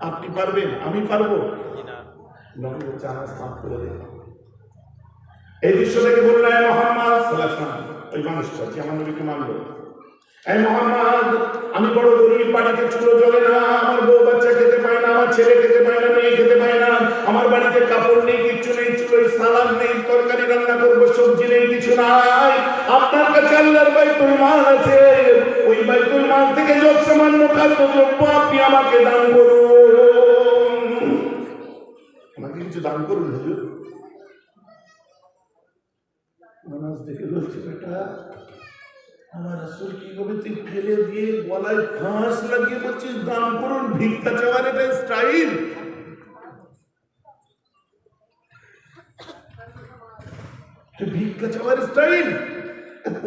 আপনি পারবেন? আমি পারবো? নবী বলছে, আনাস মাফ করে দেন। এই দৃশ্য দেখে বলল, এ মুহাম্মদ সাল্লাল্লাহু আলাইহি ওয়াসাল্লাম, ওই মানুষটা যে আমার নবীকে মানলো, এ মুহাম্মদ, আমি বড় গরিব, বাড়িতে চুলো জ্বলে না, আমার বউ বাচ্চা খেতে পায় না, আমার ছেলে খেতে পায় না, মেয়ে খেতে পায় না, আমার বাড়িতে কাপড় নেই, কিচ্ছু নেই, চুলোয় সালাদ নেই, তরকারি রান্না করবো, সবজি নেই, কিছু নাই। আপনার কাছে আল্লাহর বাইতুল মাল আছে, ওই বাইতুল মাল থেকে যত সামান্য খাদ্যদ্রব্য আপনি আমাকে দান করুন, আমাকে কিছু দান করুন হুজুর। নামাজ দেখে বলছে, বেটা আমার রাসূল কিভাবে তুই ফেলে দিয়ে গলায় ফাঁস লাগিয়ে বলছিস দান করুন, ভিক্ষা চাওয়ার এটা স্টাইল? ভিক্ষা চাওয়ার স্টাইল?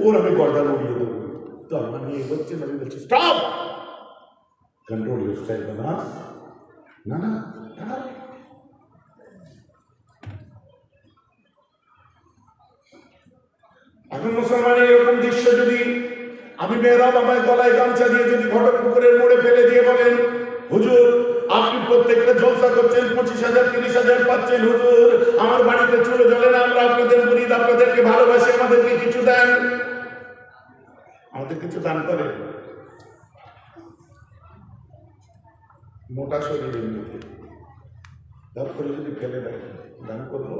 ওর আমি গর্দান উড়িয়ে দেবো। তো আমার নিয়ে বলছে, আমি বলছি স্টপ, কন্ট্রোল ইউর স্টাইল। না না না না, এখন মুসলমানের এরকম দৃশ্য যদি আমি মেহরাব আমায় গলায় গামছা দিয়ে যদি ঘটক পুকুরের মোড়ে ফেলে দিয়ে বলেন, হুজুর আপনি প্রত্যেকটা জলসা করছেন 25,000 30,000 পাচ্ছেন, হুজুর আমার বাড়িতে চুলো জ্বলে না, আমরা আপনাদের মুরিদ, আপনাদেরকে ভালোবাসি, আমাদেরকে কিছু দেন, আমাদের কিছু দান করেন। মোটা শরীরের মধ্যে দান করে যদি ফেলে দেয়, দান করবো?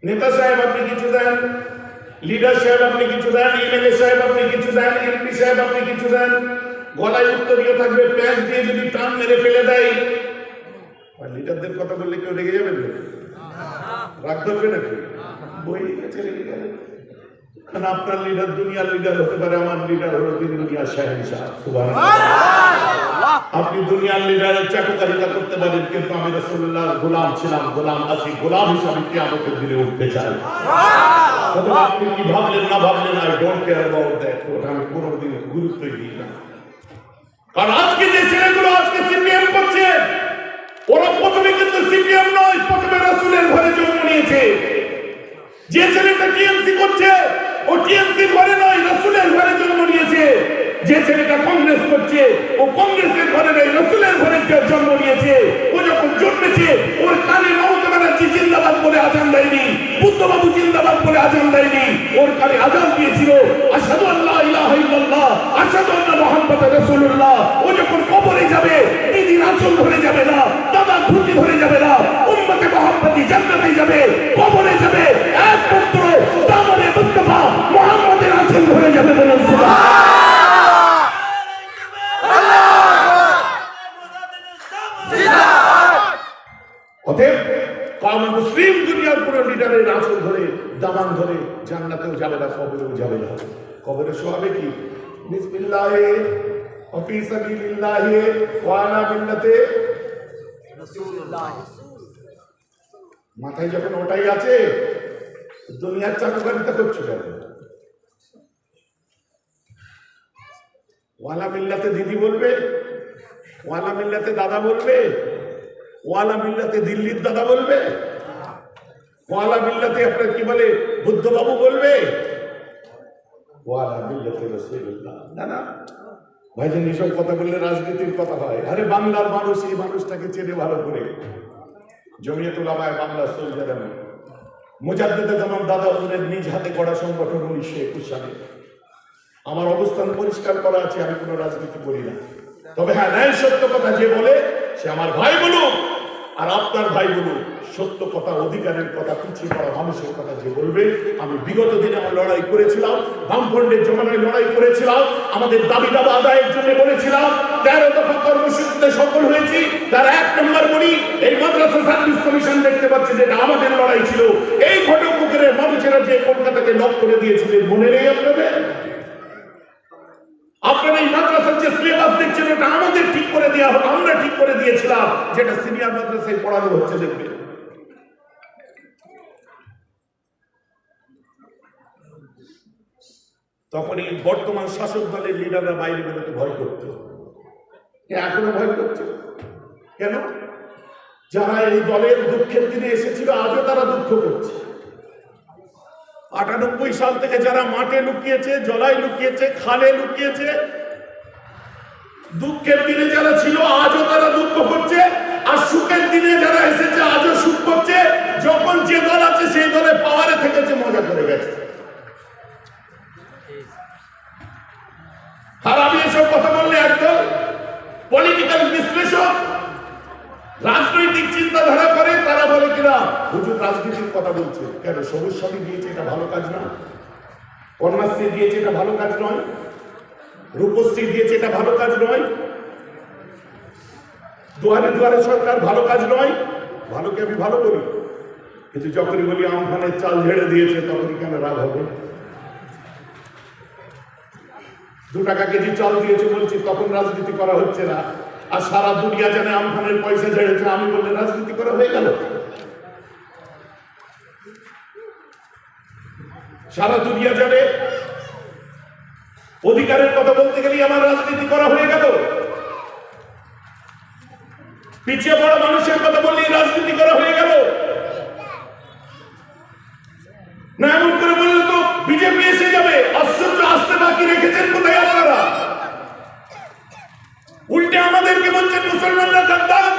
নেতা সাহেব আপনি কিছু দেন, লিডার সাহেব আপনি কিছু দেন, এমএলএ সাহেব আপনি কিছু দেন, এমপি সাহেব আপনি কিছু দেন, গলায় উত্তরীয় থাকবে, প্যাঁচ দিয়ে যদি টান মেরে ফেলে দেয়, আর লিডারদের কথা বললে কেউ রেগে যাবে না? রাগ ধরবে নাকি? বই গেছে রেগে যাবে। কারণ আপনার লিডার দুনিয়ার লিডার হতে পারে, আমার লিডার হলো দিন দুনিয়ার শাহেনশাহ। সুবহানাল্লাহ। আপনি দুনিয়ার লিডারের চাটুকারিতা করতে পারেন, কিন্তু আমি রাসূলুল্লাহর গোলাম ছিলাম, গোলাম আছি, গোলাম হিসাবে কিয়ামতের দিনে উঠতে চাই। আপনি কি ভাবলেন না ভাবলেন, I don't care about that, ওটা আমি কোনোদিন গুরুত্বই দিই না। কারণ আজকে যে ছেলেগুলো আজকে সিপিএম করছে, ওরা প্রথমে কিন্তু সিপিএম নয়, প্রথমে রাসূলের ঘরে জন্ম নিয়েছে। যে ছেলেটা টিএমসি করছে, ও টিএমসি ঘরে নয়, রাসূলের ঘরে জন্ম নিয়েছে। যে ছেলেটা কংগ্রেস করছে, ও কংগ্রেসের ঘরে নয়, রাসূলের ঘরে জন্ম নিয়েছে। ও যখন জন্মেছে, ওর কানে মমতা ব্যানার্জি জিন্দাবাদ বলে আজান দেয়নি, বুদ্ধবাবু জিন্দাবাদ বলে আজান দেয়নি, ওর কানে আজান দিয়েছিল আশহাদু আল্লা ইলাহা ইল্লাল্লাহ, আশহাদু আন্না মুহাম্মাদার রাসূলুল্লাহ। ও যখন কবরে যাবে, দিদির আঁচল ধরে যাবে না, দাদার ধুতি ধরে যাবে না, উম্মতে মুহাম্মাদি জান্নাতে যাবে, কবরে যাবে একমাত্র দামনে মুস্তাফা মুহাম্মাদের আঁচল ধরে যাবে। বলেন সুবহানাল্লাহ। অতএব কাম মুসলিম দুনিয়ার কোন লিডারের আঁচল ধরে, দামান ধরে জান্নাতেও যাবে না, কবরেও যাবে না। কবরে শোয়াবে কি? বিসমিল্লাহি ওয়া ফি সাবিলিল্লাহি ওয়া আলা মিল্লাতে রাসূলুল্লাহ। মাথায় যখন ওটাই আছে, দুনিয়ার চাটুকারিতা করছো কেন? ওয়ালা মিল্লাতে দিদি বলবে, ওয়ালা মিল্লাতে দাদা বলবে, ওয়ালা মিল্লাতে দিল্লির দাদা বলবে, ওয়ালা মিল্লাতে আপনার কি বলে বুদ্ধবাবু বলবে, ওয়ালা মিল্লাতে রাসূলুল্লাহ। না না ভাইজান, এসব কথা বললে রাজনীতির কথা হয়। আরে বাংলার মানুষ এই মানুষটাকে চেনে ভালো করে। জমিয়ত উলামায়ে বাংলা সৌজাদান মুজাদ্দিদ জামান দাদা হুজুরের নিজ হাতে গড়া সংগঠন 1921 সালে। আমার অবস্থান পরিষ্কার করা আছে, আমি কোনো রাজনীতি করি না। তবে হ্যাঁ, ন্যায় সত্য কথা যে বলে সে আমার ভাই বলুক আর আপনার ভাই বলুক, সত্য কথা, অধিকারের কথা, পিছিয়ে পড়া মানুষের কথা যে বলবে। আমি বিগত দিনে আমার লড়াই করেছিলাম, বামফ্রন্টের জমানায় লড়াই করেছিলাম, আমাদের দাবি দাবা আদায়ের জন্য বলেছিলাম, 13 দফা কর্মসূচিতে সফল হয়েছি। তার 1 নম্বর বলি, এই মাদ্রাসা সার্ভিস কমিশন দেখতে পাচ্ছে যেটা আমাদের লড়াই ছিল। এই ঘটকপুকুরের মানুষেরা যে কলকাতাকে লক করে দিয়েছিলেন, মনে নেই আপনাদের? আপনারা এই মাদ্রাসার যে সিলেবাস দেখছেন, ওটা আমাদের ঠিক করে দেওয়া হবে, আমরা ঠিক করে দিয়েছিলাম, যেটা সিনিয়র মাদ্রাসায় পড়ানো হচ্ছে। দেখবে তখন এই বর্তমান শাসক দলের লিডাররা বাইরে বেরোতে ভয় করত, এখনো ভয় করছে। কেন? যারা এই দলের দুঃখের দিনে এসেছিল, আজও তারা দুঃখ করছে। 98 সাল থেকে যারা মাঠে লুকিয়েছে, জলায় লুকিয়েছে, খালে লুকিয়েছে, দুঃখের দিনে যারা ছিল আজও তারা দুঃখ করছে, আর সুখের দিনে যারা এসেছে আজও সুখ করছে। যখন যে দল আছে সেই দলে পাওয়ারে পলিটিক্যাল বিশ্লেষক, রাজনৈতিক চিন্তাধারা করে, তারা বলে কিনা হুজুর রাজনীতির কথা বলছে। কেন? সবুজ সাথী দিয়েছে, এটা ভালো কাজ না? কন্যাশ্রী দিয়েছে, এটা ভালো কাজ নয়? রূপশ্রী দিয়েছে, এটা ভালো কাজ নয়? দুয়ারে দুয়ারে সরকার ভালো কাজ নয়? ভালোকে আমি ভালো বলি, কিন্তু যখনই বলি আমফানের চাল ঝেড়ে দিয়েছে তখনই কেন রাগ হবে? 2 টাকা কেজি চাল দিয়েছে বলছি, তখন রাজনীতি করা হচ্ছে না। আর সারা দুনিয়া জানে আমফানের পয়সা ঝেড়েছে, আমি বললে রাজনীতি করা হয়ে গেল? সারা দুনিয়া জানে অধিকারের কথা বলতে গেলেই আমার রাজনীতি করা হয়ে গেল? পিছিয়ে পড়া মানুষের কথা বললেই রাজনীতি করা হয়ে গেল? না এমন করে বললে তো বিজেপি এসে যাবে। আশ্চর্য, আসতে বাকি রেখেছেন কোথায় আপনারা? উল্টে আমাদেরকে বলছেন মুসলমানরা গাদ্দার।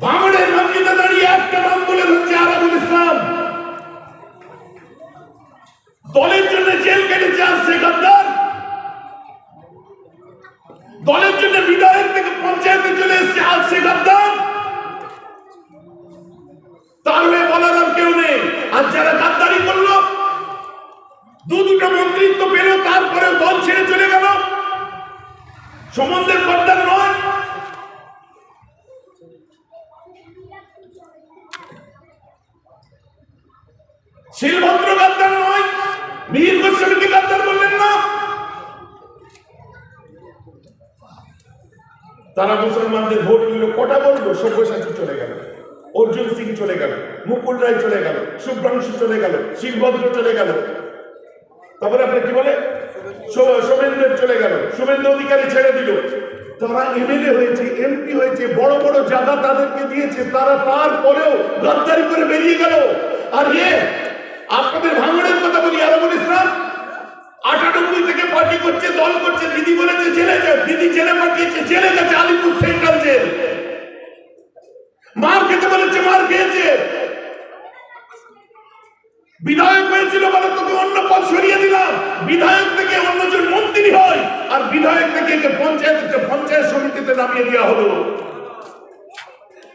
ভাঙড়ের মসজিদে দাঁড়িয়ে একটা নাম তুলে ধরছে আরাবুল ইসলাম। দলের জন্য জেল কেটেছে আসছে গাদ্দার। দলের জন্য বিধায়ক থেকে পঞ্চায়েতে চলে এসছে আসছে গাদ্দার। তার হয়ে বলার আর কেউ নেই। আর যারা গাদ্দারি করলো, দুটো মন্ত্রিত্ব পেল, তারপরে দল ছেড়ে চলে গেল, সম্বন্ধের গাদ্দার নয়? শিলভদ্র গাদ্দার নয়? মিহির গোস্বামীকে গাদ্দার বললেন না? তারা মুসলমানদের ভোট নিল, কটা বললো? সব্যসাচী চলে গেল, অর্জুন সিং চলে গেল, মুকুল রায় চলে গেল, শুভ্রাংশু চলে গেল, শিলভদ্র চলে গেল, তারপরে আপনি কি বলে শুভেন্দু চলে গেল, শুভেন্দু অধিকারী ছেড়ে দিল। তারা এমএলএ হয়েছে, এমপি হয়েছে, বড় বড় জায়গা তাদেরকে দিয়েছে, তারা তারপরেও গাদ্দারি করে বেরিয়ে গেল। আর আপনাদের ভাঙড়ের কথা বলি, আরাবুল ইসলাম 98 থেকে পার্টি করছে, দল করছে, দিদি বলেছে জেলে যাও, দিদি জেলে পাঠিয়েছে, জেলে গেছে আলিপুর সেন্ট্রাল জেল। মার খেতে বলেছে, মার খেয়েছে। বিধায়ক হয়েছিল বলে তোকে অন্য পদ সরিয়ে দিলাম, বিধায়ক থেকে অন্যজন মন্ত্রী হয়, আর বিধায়ক থেকে পঞ্চায়েত সমিতিতে নামিয়ে দেওয়া হলো।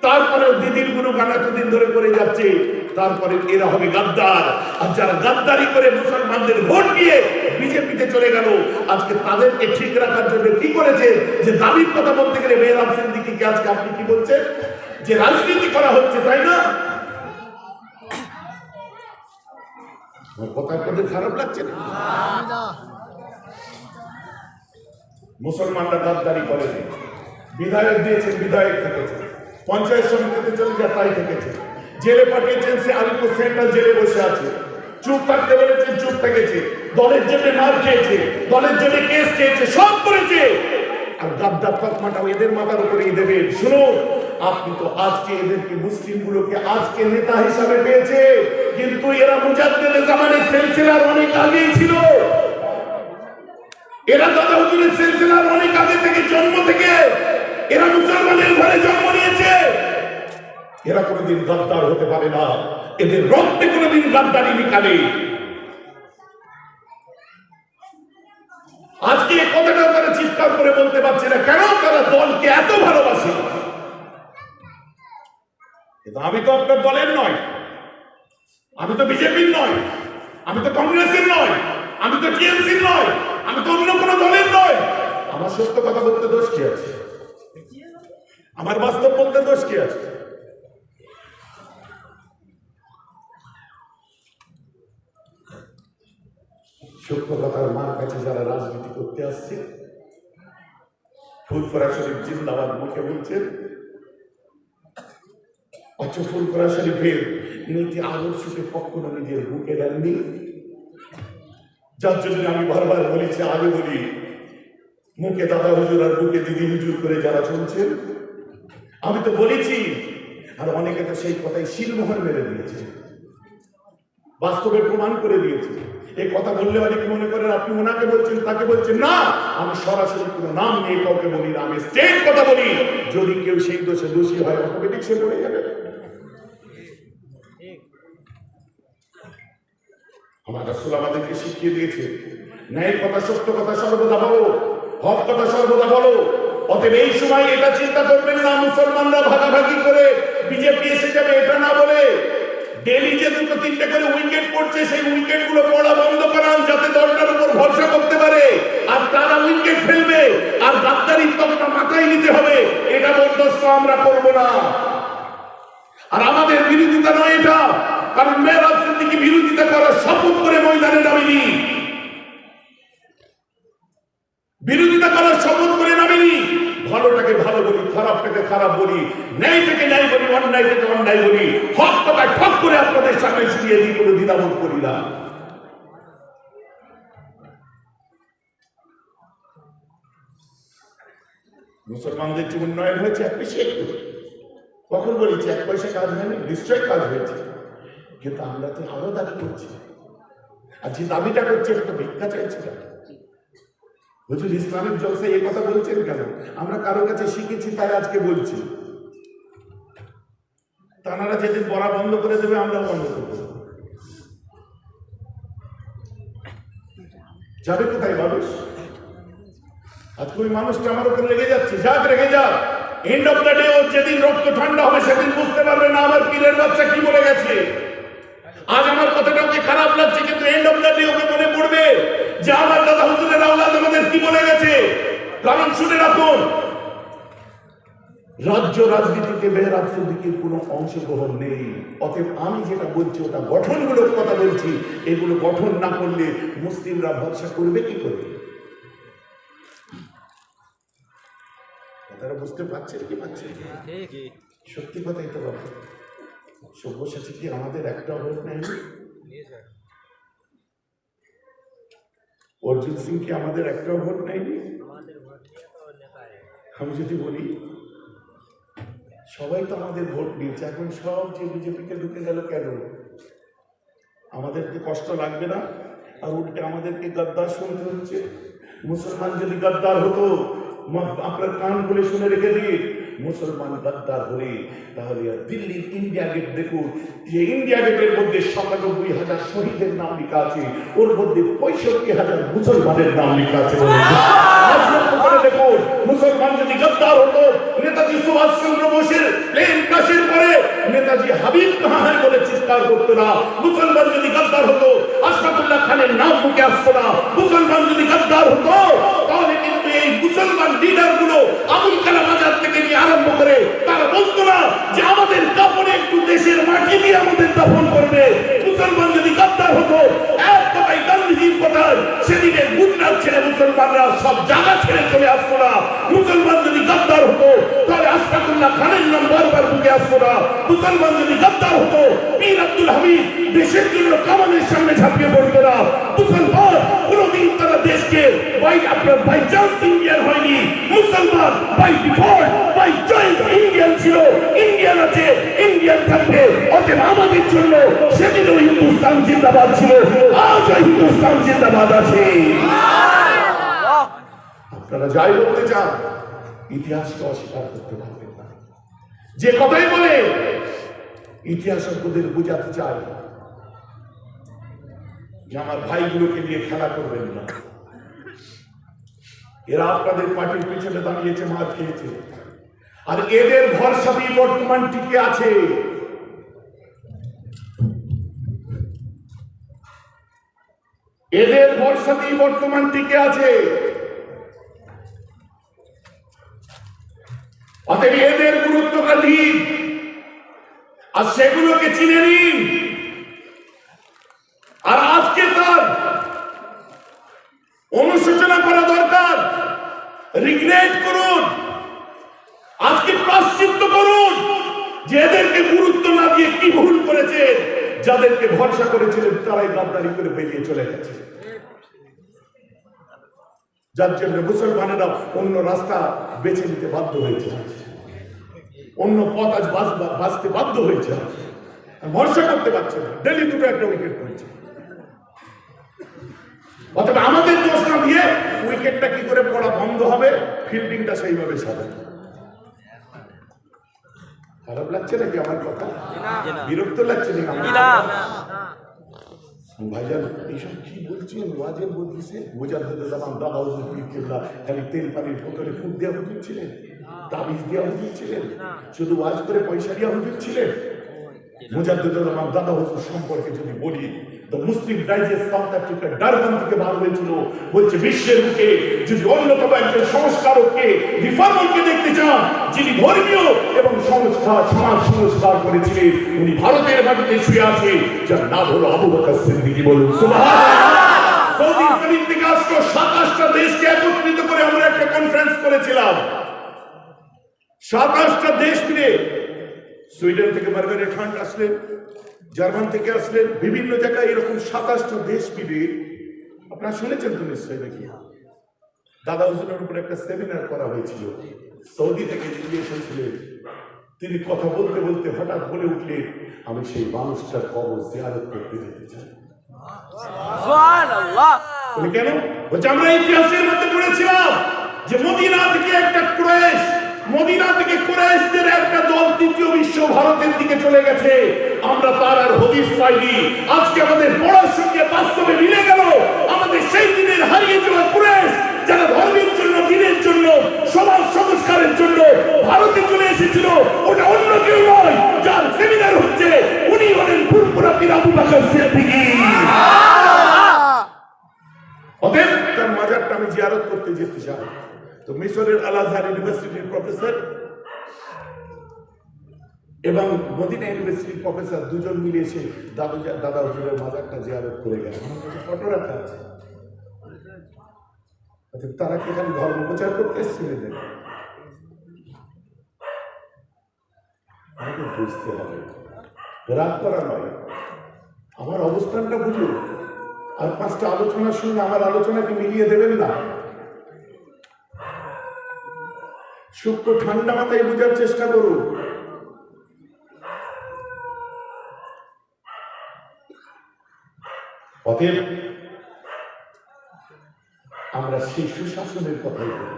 তারপরেও দিদির গুণগান এতদিন ধরে করে যাচ্ছে, তারপরে এরা হবে গাদ্দার। আর যারা গাদ্দারি করে মুসলমানদের ভোট নিয়ে বিজেপিতে চলে গেল, আজকে তাদেরকে ঠিক রাখার জন্য কি করেছে? যে দাবির কথা বলতে গেলে মেহরাব সিদ্দিকীকে আজকে আপনি কি বলছেন? যে রাজনীতি করা হচ্ছে, তাই না? কথা আপনাদের খারাপ লাগছে না? মুসলমানরা গাদ্দারি করেনি, বিধায়ক দিয়েছেন, বিধায়ক থেকেছে, পঞ্চায়েত সমিতিতে চলে যায়, তাই থেকেছে, জেলে পাঠিয়েছেন, সে আলিপুর সেন্ট্রাল জেলে বসে আছে, চুপ থাকতে বলেছেন, চুপ থেকেছে, দলের জন্য মার খেয়েছে, দলের জন্য কেস খেয়েছে, সব করেছে। আর গাদ্দার তকমাটাও এদের মাথার উপরেই দেবেন। শুনুন, আপনি তো আজকে এদেরকে মুসলিমগুলোকে আজকে নেতা হিসাবে পেয়েছে, কিন্তু এরা মুজাদ্দেদে জামানের সিলসিলার অনেক আগেই ছিল। এরা দাদা হুজুরের সিলসিলার অনেক আগে থেকে, জন্ম থেকে এরা মুসলমানের ঘরে জন্ম নিয়েছে। এরা কোনোদিন গাদ্দার হতে পারে না, এদের রক্তে কোনোদিন গাদ্দারি লেখা নেই। আজকে এই কথাটা তারা চিৎকার করে বলতে পারছে না, কেন? তারা দলকে এত ভালোবাসে। কিন্তু আমি তো আপনার দলের নয়, আমি তো বিজেপির নয়, আমি তো কংগ্রেসের নয়, আমি তো টিএমসির নয়, আমি তো অন্য কোনো দলের নয়। আমার সত্য কথা বলতে দোষ কি আছে? আমার বাস্তব বলতে দোষ কি আছে? সত্য কথার মার কাছে যারা রাজনীতি করতে আসছে, ফুলফরা শরীফ জিন্দাবাদ মুখে বলছেন, অথচ ফুলফরা শরীফের নীতি আদর্শকে কখনো নিজের বুকে দেননি। যার জন্য আমি বারবার বলেছি, আগে বলি, মুখে দাদা হুজুর আর বুকে দিদি হুজুর করে যারা চলছেন, আমি তো বলেছি, আর অনেকে তো সেই কথাই শিলমোহর মেরে দিয়েছে, বাস্তবে প্রমাণ করে দিয়েছে। এই কথা বললে অনেকে মনে করেন আপনি ওনাকে বলছেন, তাকে বলছেন। না, আমি সরাসরি কোনো নাম নিয়ে কাউকে বলি না, আমি স্টেট কথা বলি। যদি কেউ সেই দোষে দোষী হয়, অটোমেটিক সে পড়ে যাবে। আমার রাসূল আমাদেরকে শিখিয়ে দিয়েছে, ন্যায় কথা, সত্য কথা সর্বদা বলো, হক কথা সর্বদা বলো। অতএব এই সময় এটা চিন্তা করবেন না মুসলমানরা ভাগাভাগি করে বিজেপি এসে যাবে, এটা না বলে ডেলি যে দুটো তিনটে করে উইকেট পড়ছে সেই উইকেট গুলো পড়া বন্ধ করান, যাতে দলটার উপর ভরসা করতে পারে। আর তারা উইকেট ফেলবে আর গাদ্দারির তকমা মাথায় নিতে হবে, এটা বরদাস্ত আমরা করব না। আর আমাদের বিরোধিতা নয় এটা, কারণ মেহরাব সিদ্দিকী বিরোধিতা করার শপথ করে ময়দানে নামেনি, বিরোধিতা করার শপথ করে নামেনি। ভালোটাকে ভালো বলি, খারাপটাকে খারাপ বলি, ন্যায়টাকে ন্যায় বলি, অন্যায়টাকে অন্যায় বলি, হক কথা ঠক করে আপনাদের সামনে শুনিয়ে দিই, কোনো দ্বিধাবোধ করি না। মুসলমানদের যে উন্নয়ন হয়েছে অ্যাপ্রিসিয়েট করি। কখন বলেছি এক পয়সা কাজ হয়নি? নিশ্চয়ই কাজ হয়েছে, কিন্তু আমরা তো আরো দাবি করছি। আর যে দাবিটা করছে এটা তো ভিক্ষা চাইছি না। হুজুর ইসলামিক জলসায় এই কথা বলছেন কেন? আমরা কারোর কাছে শিখেছি তাই আজকে বলছি। তারা যেদিন পড়া বন্ধ করে দেবে আমরা বন্ধ করবো। যাবে কোথায় মানুষ? আজকে ওই মানুষটা আমার উপর রেগে যাচ্ছে, যাক রেগে যাক। এন্ড অফ দ্য ডে ও যেদিন রক্ত ঠান্ডা হবে সেদিন বুঝতে পারবে না আমার পীরের বাচ্চা কি বলে গেছে। আজ আমার কথাটা ওকে খারাপ লাগছে, কিন্তু end of the day okay মনে পড়বে যে আমার দাদা হুজুরের আওলাদ আমাদের কি বলে গেছে। কারণ শুনে রাখুন, রাজ্য রাজনীতিতে মেহরাব সিদ্দিকীর কোনো অংশগ্রহণ নেই। অতএব আমি যেটা বলছি ওটা গঠনমূলক কথা বলছি। এগুলো গঠন না করলে মুসলিমরা ভরসা করবে কি করে? কথাটা বুঝতে পারছেন কি পাচ্ছেন? সত্যি কথাই তো বলে, সব্যসাচী কি আমাদের একটা ভোট নেই? অর্জুন সিং কি আমাদের একটাও ভোট নেয়নি? আমি যদি বলি সবাই তো আমাদের ভোট দিয়েছে, এখন সব যে বিজেপিকে ঢুকে গেল কেন? আমাদেরকে কষ্ট লাগবে না? আর উল্টে আমাদেরকে গদ্দার শুনতে হচ্ছে। মুসলমান যদি গদ্দার হতো, আপনার কান খুলে শুনে রেখে দিন, মুসলমান গদ্দার হলে তাহলে দিল্লির ইন্ডিয়া গেট দেখুন, যে ইন্ডিয়া গেটের মধ্যে ৯৭,০০০ শহীদের নাম লেখা আছে, ওর মধ্যে ৬৫,০০০ মুসলমানের নাম লেখা আছে। দেখুন, মুসলমান যদি গদ্দার হতো, নেতাজি সুভাষচন্দ্র বোসের প্লেন ক্রাশের পরে নেতাজি হাবিব কাহা হ্যায় বলে চিৎকার করতো না। মুসলমান যদি গদ্দার হতো, আশরাফুল্লাহ খানের নাম মুখে আসতো না। মুসলমান যদি গদ্দার হতো, তাহলে কিন্তু এই মুসলমান লিডার গুলো আবুল কালাম আজাদ থেকে নিয়ে আরম্ভ করে তারা বলতো না যে আমাদের কাপড়ে একটু দেশের মাটি দিয়ে আমাদের দাফন করবে। মুসলমান যদি গদ্দার হতো, এক কথায় গান্ধীজির কথায় সেদিকে গুজরাট ছেড়ে মুসলমানরা সব জায়গা ছেড়ে চলে আসতো না। মুসলমান যদি গদ্দার হতো, তাহলে আশরাফুল্লাহ খানের নাম বারবার মুখে আসতো না। মুসলমান যদি গদ্দার হতো, পীর আব্দুল হামিদ দেশের জন্য কামানের সামনে ঝাঁপিয়ে পড়তো না। মুসলমান কোনদিন তারা দেশকে বাই চান্স ইন্ডিয়ান হয়নি। মুসলমান by default by choice Indian ছিল, ইন্ডিয়ান আছে, ইন্ডিয়ান থাকবে। অতএব আমাদের জন্য সেদিনও হিন্দুস্তান জিন্দাবাদ ছিল, আজও হিন্দুস্তান জিন্দাবাদ আছে। আপনারা যাই বলতে চান, ইতিহাসকে অস্বীকার করতে পারবেন না। যে কথাই বলে ইতিহাসজ্ঞদের বোঝাতে চায় যে আমার ভাইগুলোকে নিয়ে খেলা করবেন না। এরা আপনাদের পার্টির পিছনে দাঁড়িয়েছে, মার খেয়েছে, আর এদের ভরসাতেই বর্তমান টিকে আছে। এদের ভরসাতেই বর্তমান টিকে আছে। অতএব এদের গুরুত্বটা দিন আর সেগুলোকে চিনে নিন। আর আজকে তার অনুশোচনা করা দরকার, রিগ্রেট করুন, আজকে প্রায়শ্চিত্ত করুন যে এদেরকে গুরুত্ব না দিয়ে কি ভুল করেছে। যাদেরকে ভরসা করেছিলেন তারাই গাদ্দারি করে বেরিয়ে চলে গেছে, যার জন্য মুসলমানেরা অন্য রাস্তা বেছে নিতে বাধ্য হয়েছে, অন্য পথ আজ বাঁচতে বাধ্য হয়েছে, ভরসা করতে পারছে না। ডেলি দুটো একটা উইকেট পড়ছে। অতএব আমাদের দোষ না দিয়ে উইকেটটা কি করে পড়া বন্ধ হবে, ফিল্ডিংটা সেইভাবে সাজানো। খারাপ লাগছে নাকি আমার কথা? বিরক্ত লাগছে নাকি? ভাইজান এইসব কি বলছেন? ওয়াজের বলতেছে মুজাদ্দিদ জামান দাদা হুজুর পীর কেবলা খালি তেল পানির বোতলে ফুট দেওয়া হুজুর ছিলেন, তাবিজ দেওয়া হুজুর ছিলেন, শুধু ওয়াজ করে পয়সা দেওয়া হুজুর ছিলেন? মুজাদ্দিদ জামান দাদা হুজুর সম্পর্কে যদি বলি, the Muslim digest south Africa Durban থেকে বার হয়েছিল, বলছে বিশ্বের বুকে যদি অন্যতম একজন সংস্কারককে, রিফর্মারকে দেখতে চান, যিনি ধর্মীয় এবং সংস্কার সমাজ সংস্কার করেছিলেন, উনি ভারতের মাটিতে শুয়ে আছে, যার নাম হলো আবু বকর সিদ্দিকী। বলুন সুবহানাল্লাহ। সৌদি জমিন থেকে আজকে 27টা দেশকে একত্রিত করে আমরা একটা কনফারেন্স করেছিলাম। 27টা দেশ মিলে, সুইডেন থেকে মার্গারেট খান আসলেন, জার্মান থেকে আসলেন, বিভিন্ন জায়গায় এরকম 27টা দেশ মিলে, আপনারা শুনেছেন তো নিশ্চয়ই নাকি, দাদা হুজুরের উপর একটা সেমিনার করা হয়েছিল। সৌদি থেকে যিনি এসেছিলেন, তিনি কথা বলতে বলতে হঠাৎ বলে উঠলেন, আমি সেই মানুষটার কবর জিয়ারত করতে যেতে চাই। সুবহানাল্লাহ। বলে কেন? বলছে আমরা ইতিহাসের মধ্যে পড়েছিলাম যে মদিনা থেকে একটা কুরাইশ, মদিনা থেকে কুরাইশদের একটা দল তৃতীয় বিশ্ব ভারতের দিকে চলে গেছে, আমরা তার আর হদিস পাইনি। আজকে আমাদের পড়ার সঙ্গে বাস্তবে মিলে গেল, আমাদের সেই দিনের হারিয়ে যাওয়া কুরাইশ যারা ধর্মের জন্য, দিনের জন্য, সমাজ সংস্কারের জন্য ভারতে চলে এসেছিল, ওটা অন্য কেউ নয়, যার সেমিনার হচ্ছে উনি হলেন ফুরফুরা পীর আবু বকর সিদ্দিকী। অতএব তার মাজারটা আমি জিয়ারত করতে যেতে চাই। তো মিশরের আল আজহার ইউনিভার্সিটির প্রফেসর এবং মদিনা ইউনিভার্সিটির প্রফেসর দুজন মিলে এসে দাদা হুজুরের মাজারটা জিয়ারত করে গেলেন। আমার কাছে ফটো রাখা আছে। তারা কি এখানে ধর্ম প্রচার করতে এসেছিলেন? আমাকে বুঝতে হবে, রাগ করা নয়, আমার অবস্থানটা বুঝুন। আর 5টা আলোচনা শুনে আমার আলোচনাকে মিলিয়ে দেবেন না। সূক্ষ্ম ঠান্ডা মাথায় বোঝার চেষ্টা করুন। অতএব আমরা সেই সুশাসনের কথাই বলি।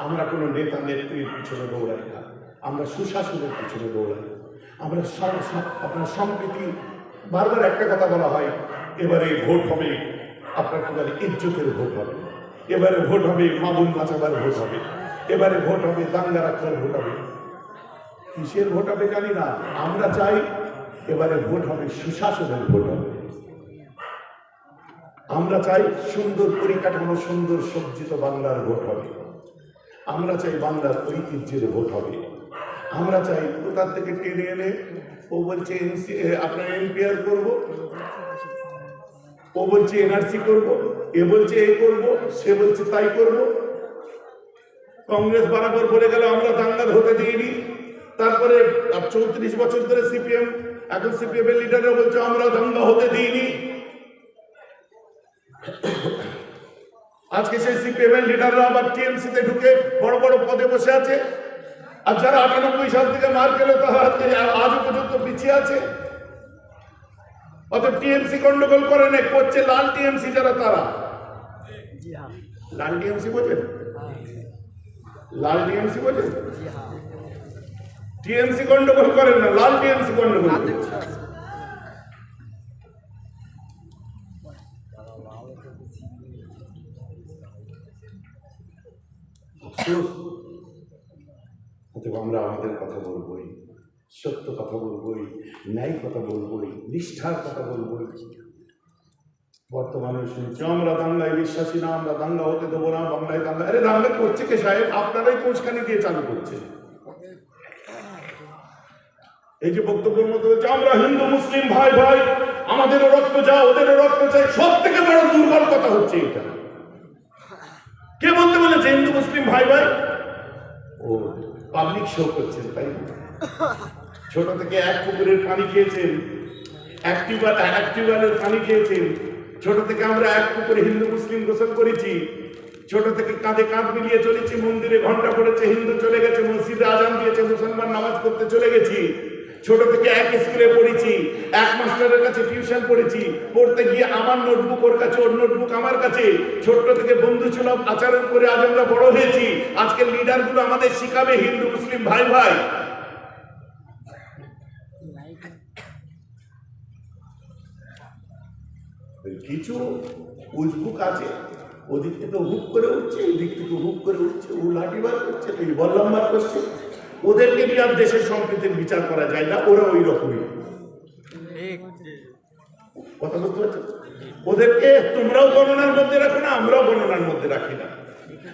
আমরা কোনো নেতা নেত্রীর পিছনে দৌড়াই না, আমরা সুশাসনের পিছনে দৌড়াই। আমরা আপনার সম্প্রীতি, বারবার একটা কথা বলা হয়, এবারে ভোট হবে আপনার বলে ইজ্জতের ভোট হবে, এবারে ভোট হবে মামুন বাঁচাবার ভোট হবে, এবারে ভোট হবে দাঙ্গা রাখার ভোট হবে। কিসের ভোট হবে জানি না, আমরা চাই এবারে ভোট হবে সুশাসনের ভোট হবে। আমরা চাই সুন্দর পরিকাঠামো, সুন্দর সজ্জিত বাংলার ভোট হবে। আমরা চাই বাংলার ঐতিহ্যের ভোট হবে। আমরা চাই কোথার থেকে টেনে এনে ও বলছে আপনার এমপিআর করব, ও বলছে এনআরসি করব, এ বলছে এ করব, সে বলছে তাই করব। কংগ্রেস বরাবর বলে গেল আমরা দাঙ্গা হতে দিইনি। তারপরে 34 বছর ধরে সিপিএম, এখন সিপিএম এর লিডাররা বলছে আমরা দাঙ্গা হতে দিইনি। আজকে সেই সিপিএম এর লিডাররা আবার টিএমসি তে ঢুকে বড় বড় পদে বসে আছে। আর যারা 98 সাল থেকে মার খেলো তারা আজও পর্যন্ত পিছিয়ে আছে। অতএব টিএমসি গন্ডগোল করে নেই, করছে লাল টিএমসি যারা, তারা লাল টিএমসি বোঝেন, লাল টিএমসি বোঝেন। টিএমসি গন্ডগোল করেন না, লাল টিএমসি গন্ডগোল করে। আমরা আমাদের কথা বলবোই, সত্য কথা বলবোই, ন্যায় কথা বলবোই, নিষ্ঠার কথা বলবোই। বর্তমানে শুনছি আমরা দাঙ্গায় বিশ্বাসী না, আমরা দাঙ্গা হতে দেবো না, বাংলায় দাঙ্গা। আরে দাঙ্গা করছে কে সাহেব? আপনারাই কোচখানি দিয়ে চালু করছে। এই যে বক্তব্যের মধ্যে বলছে আমরা হিন্দু মুসলিম ভাই ভাই, আমাদেরও রক্ত চাই, ওদেরও রক্ত চাই। সব থেকে বড় দুর্বল কথা হচ্ছে এটা। কে বলতে বলেছে হিন্দু মুসলিম ভাই ভাই? ও পাবলিক শো করছেন, তাই না? ছোট থেকে এক পুকুরের পানি খেয়েছেন, এক টিউবওয়েলের পানি খেয়েছেন। ছোট থেকে আমরা এক পুকুরে হিন্দু মুসলিম গোসল করেছি। ছোট থেকে কাঁধে কাঁধ মিলিয়ে চলেছি। মন্দিরে ঘন্টা পড়েছে, হিন্দু চলে গেছে, মসজিদে আজান দিয়েছে, মুসলমান নামাজ পড়তে চলে গেছি। ছোট থেকে এক স্কুলে পড়েছি, এক মাস্টারের কাছে টিউশন পড়েছি। পড়তে গিয়ে আমার নোটবুক ওর কাছে, ওর নোটবুক আমার কাছে। ছোট্ট থেকে বন্ধু সুলভ আচরণ করে আজ আমরা বড় হয়েছি। আজকের লিডার গুলো আমাদের শিখাবে হিন্দু মুসলিম ভাই ভাই। কিছু উজবুক আছে, ওদিক থেকে হুপ করে উঠছে, এদিক থেকে হুপ করে উঠছে, ও লাঠিবার করছে, এই বল্লম্বার করছে। ওদেরকে নিয়ে আর দেশের সম্প্রীতির বিচার করা যায় না, ওরা ওই রকমই। কথা বুঝতে পারছো? ওদেরকে তোমরাও গণনার মধ্যে রাখো না, আমরাও গণনার মধ্যে রাখি না।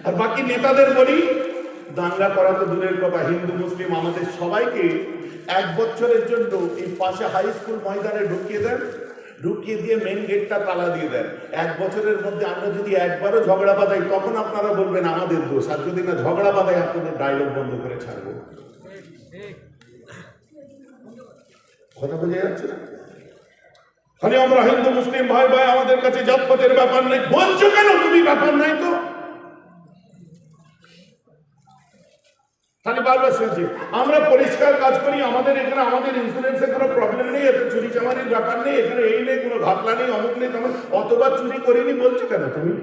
আর বাকি নেতাদের বলি, দাঙ্গা করা তো দূরের কথা, হিন্দু মুসলিম আমাদের সবাইকে 1 বছরের জন্য এই পাশে হাই স্কুল ময়দানে ঢুকিয়ে দেন, ঢুকিয়ে দিয়ে মেন গেটটা তালা দিয়ে দেন। 1 বছরের মধ্যে আমরা যদি একবারও ঝগড়া বাঁধাই, তখন আপনারা বলবেন আমাদের দোষ, আর যদি না ঝগড়া বাঁধাই আপনাদের ডায়লগ বন্ধ করে ছাড়বো। কথা বোঝা যাচ্ছে না? খালি আমরা হিন্দু মুসলিম ভাই ভাই, আমাদের কাছে জাতপাতের ব্যাপার নেই। বলছো কেন তুমি ব্যাপার নাই তো? খালি বারবার শুনছি আমরা পরিষ্কার কাজ করি, আমাদের এখানে আমাদের ইন্স্যুরেন্সের কোনো প্রবলেম নেই, এত চুরি চামারির ব্যাপার নেই, এখানে এই নেই, কোনো ঘটনা নেই, অমুক নেই, তখন অতবার চুরি করিনি বলছো কেন তুমি?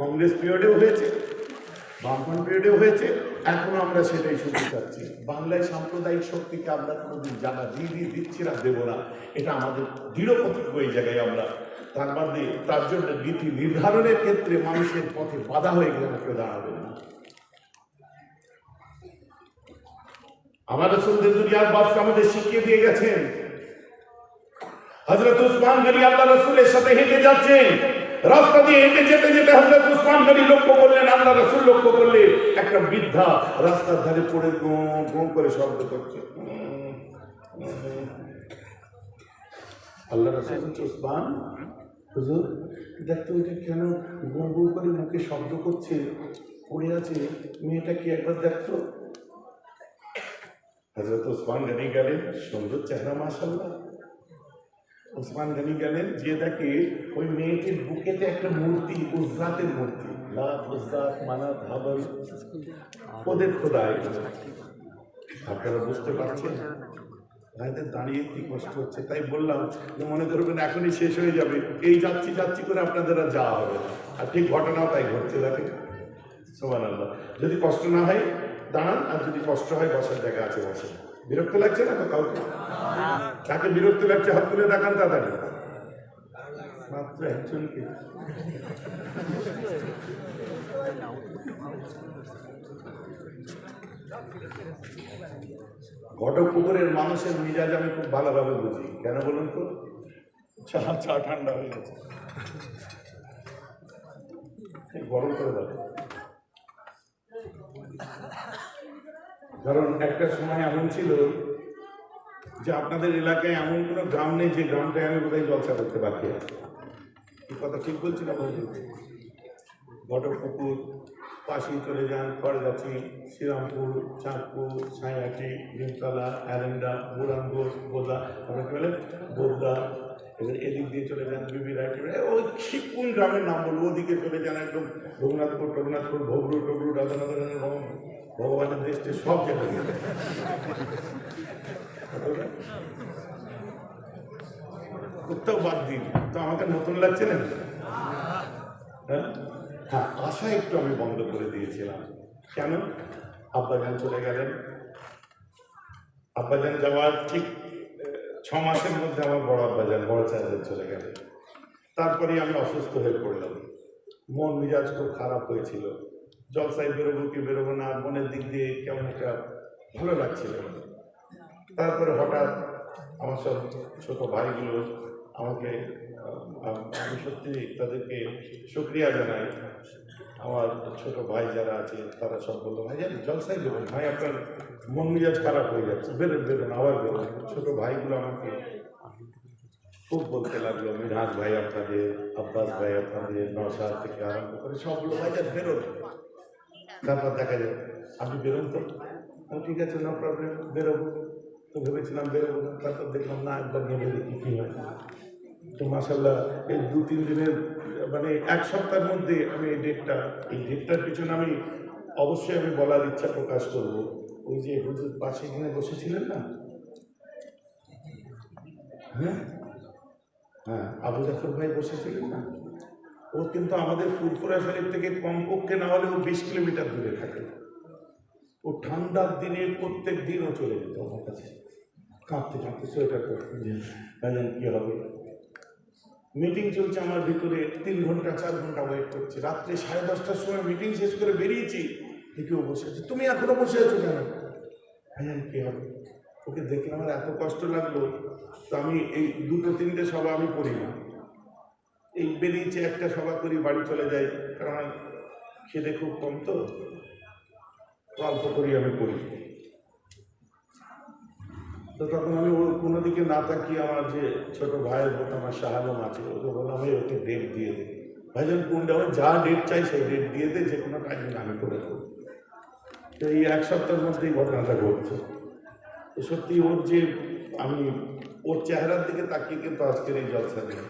কংগ্রেস পিরিয়ডেও হয়েছে, বামফ্রন্ট পিরিয়ডেও হয়েছে, এখনো আমরা সেটাই শুনতে চাচ্ছি। বাংলায় সাম্প্রদায়িক শক্তিকে আমরা কোনোদিন জায়গা দিচ্ছি না, দেবো না, এটা আমাদের দৃঢ় প্রতিজ্ঞ। এই জায়গায় আমরা তার মধ্যে তার জন্য নীতি নির্ধারণের ক্ষেত্রে মানুষের পথে বাধা হয়ে গেলে কেউ দাঁড়াবে না। আমার রাসূল দুনিয়ার বাদশা আমাদের শিখিয়ে দিয়ে গেছেন। হযরত উসমান গনি আল্লাহ রাসূলের সাথে হেঁটে যাচ্ছেন, রাস্তা দিয়ে হেঁটে যেতে যেতে হযরত উসমান গনি লক্ষ্য করলেন, আল্লাহ রাসূল লক্ষ্য করলেন, একটা বৃদ্ধা রাস্তার ধারে পড়ে গোঁ গোঁ করে শব্দ করছে। আল্লাহ রাসূল বলছে, উসমান হুজুর দেখতো ওইটা কেন গোঁ গোঁ করে মুখে শব্দ করছে, পড়ে আছে, মেয়েটা কি একবার দেখতো? হযরত উসমান গনি গেলেন, সুন্দর চেহারা মাশাআল্লাহ। উসমান গনি গেলেন, যে দেখে ওই মেয়েটির বুকেতে একটা মূর্তি, উজ্জাতের মূর্তি, লাত উজ্জাত মানাত হাবল, ওদের খোদাই। আপনারা বুঝতে পারছেন ভাইদের দাঁড়িয়ে কি কষ্ট হচ্ছে? তাই বললাম যে মনে করবেন এখনই শেষ হয়ে যাবে, এই যাচ্ছি যাচ্ছি করে আপনাদের আর যাওয়া হবে না। আর ঠিক ঘটনাও তাই ঘটছে, দেখেন সুবহানাল্লাহ। যদি কষ্ট না হয় দাঁড়ান, আর যদি কষ্ট হয় বসার জায়গা আছে বসে। বিরক্ত লাগছে না তো কাউকে? কাকে বিরক্ত লাগছে হাত তুলে দেখান তাড়াতাড়ি। মাত্র একজনকে। ঘটকপুকুরের মানুষের মিজাজ আমি খুব ভালোভাবে বুঝি। কেন বলুন তো? চা ঠান্ডা হয়ে গেছে, গরম করে দেবে। কারণ একটা সময় এমন ছিল যে আপনাদের এলাকায় এমন কোনো গ্রাম নেই যে গ্রামটায় আমি বোধহয় জলসা করতে বাকি আছে। এই কথা ঠিক বলছি না বলছি? ঘটকপুকুর, পাশেই চলে যান খড়গাছি, শ্রীরামপুর, চাঁদপুর, ছায়াটি, নিমতলা, অ্যারেন্ডা, বুড়ানগোর, বোদা, আমরা কি বলেন বোদা, এবার এদিক দিয়ে চলে যান বিবিরাটি, ওই কোন গ্রামের নাম বলবো, ওদিকে চলে যান একদম রঘুনাথপুর, ভবরু টবরু, রাধানাথনের ভগবানের দেশে সব জায়গায়। কোথাও বাদ দিন তো আমাকে নতুন লাগছে না? হ্যাঁ, আশা একটু আমি বন্ধ করে দিয়েছিলাম। কেন? আব্বাজান চলে গেলেন। আব্বাজান যাওয়ার ঠিক 6 মাসের মধ্যে আমার বড় আব্বাজান, বড় চাচাজান চলে গেলেন। তারপরে আমি অসুস্থ হয়ে পড়লাম, মন মেজাজ খুব খারাপ হয়েছিল, জলসায় বেরোবো কি বেরোবো না, মনের দিক দিয়ে কেমন একটা ভালো লাগছিল। তারপরে হঠাৎ আমার সব ছোট ভাইগুলো আমাকে, আমি সত্যি তাদেরকে শুকরিয়া জানাই, আমার ছোট ভাই যারা আছে তারা সব বললো, ভাই জানি জলসায় বেরোন, ভাই আপনার মন মেজাজ খারাপ হয়ে যাচ্ছে, বেরোন আবার বেরোন। ছোট ভাইগুলো আমাকে খুব বলতে লাগলো, মিরাজ ভাই আপনাদের, আব্বাস ভাই আপনাদের, নওশাদ থেকে আরম্ভ করে সবগুলো ভাই যান বেরোন। তারপর দেখা যায় আপনি বেরোন তো, ঠিক আছে নো প্রবলেম, বেরোবো। তো ভেবেছিলাম বেরোবো না, তারপর দেখলাম না, একবার নেমে দেখি কী হয়। তো মাশাআল্লাহ এই 2-3 দিনের মানে 1 সপ্তাহের মধ্যে আমি এই ডেটটার পিছনে আমি অবশ্যই আমি বলার ইচ্ছা প্রকাশ করবো। ওই যে হুজুর পাশে এখানে বসেছিলেন না, হ্যাঁ আবু জাফর ভাই বসেছিলেন না, ও কিন্তু আমাদের ফুরফুরা শরীফ থেকে কমপক্ষে না হলেও 20 কিলোমিটার দূরে থাকে। ও ঠান্ডার দিনে প্রত্যেক দিনও চলে যেত আমার কাছে, কাঁপতে কাঁপতে সোয়েটার করতে। ভাইজান কি হবে? মিটিং চলছে আমার ভিতরে, 3 ঘন্টা 4 ঘন্টা ওয়েট করছি। রাত্রে 10:30টার সময় মিটিং শেষ করে বেরিয়েছি, কেউ বসে আছে। তুমি এখনো বসে আছো কেন? ভাইজান কি হবে? ওকে দেখে আমার এত কষ্ট লাগলো। তো আমি এই 2-3টে সভা আমি করি না, এই বেরিয়েছে একটা সভা করি, বাড়ি চলে যাই, কারণ খেতে খুব কম, তো অল্প করি আমি করি। তো তখন আমি ওর কোনো দিকে না তাকিয়ে আমার যে ছোট ভাইয়ের মতো আমার শাহালম আছে, ওকে বললাম আমি ওকে ডেট দিয়ে দিই। ভাইজান কোনটা? আমি যা ডেট চাই সেই ডেট দিয়ে দে, যে কোনো টাইম আমি করে দেবো। তো এই 1 সপ্তাহের মধ্যেই ঘটনাটা ঘটছে। তো সত্যি ওর যে আমি ওর চেহারার দিকে তাকিয়ে কিন্তু আজকের এই জলসা নেই,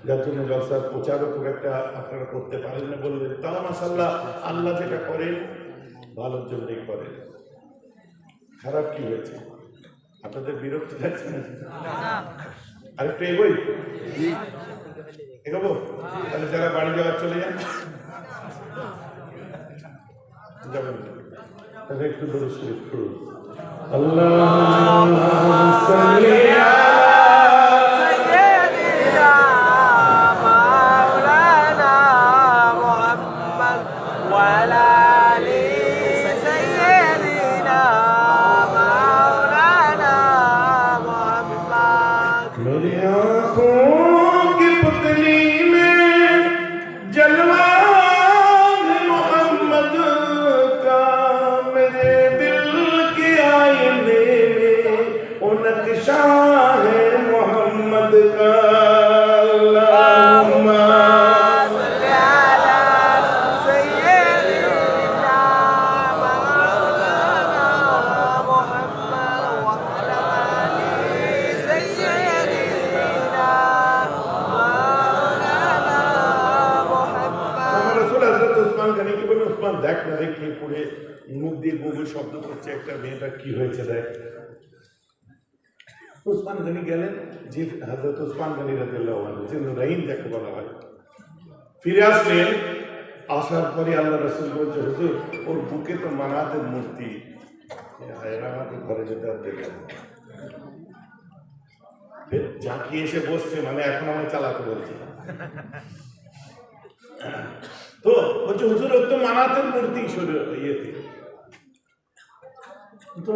যার জন্য জলসার প্রচারও খুব একটা আপনারা করতে পারেন না বললেন। তাও মাশাআল্লাহ আল্লাহ যেটা করেন ভালোর জন্যই করেন। খারাপ কি হয়েছে? আপনাদের বিরক্তি লাগছে না? আরেকটু এগোই, এগোবো? তাহলে যারা বাড়ি যাওয়ার চলে যান, যাবেন তাহলে একটু দরুদ শরীফ পড়ুন। আল্লাহুম্মা সাল্লি দেখ না, দেখে পড়ে মুখ দিয়ে গোবর শব্দ করছে একটা মেয়েটা, কি হয়েছে দেখ। উসমান গনি গেলেন, যে হযরত উসমান গনি রাদিয়াল্লাহু আনহু, যে নুরাইন যাকে বলা হয়, ফিরে আসলেন। আসার পরে আল্লাহ রাসূল বলছে, হুজুর ওর বুকে তো মানাতের মূর্তি, আমাকে ঘরে যেতে হবে। ঝাঁকি এসে বসছে, মানে এখন আমি চালাতে বলছি। তো বলছে হুজুর ওর তো মানাতের মূর্তি ইয়েতে, তো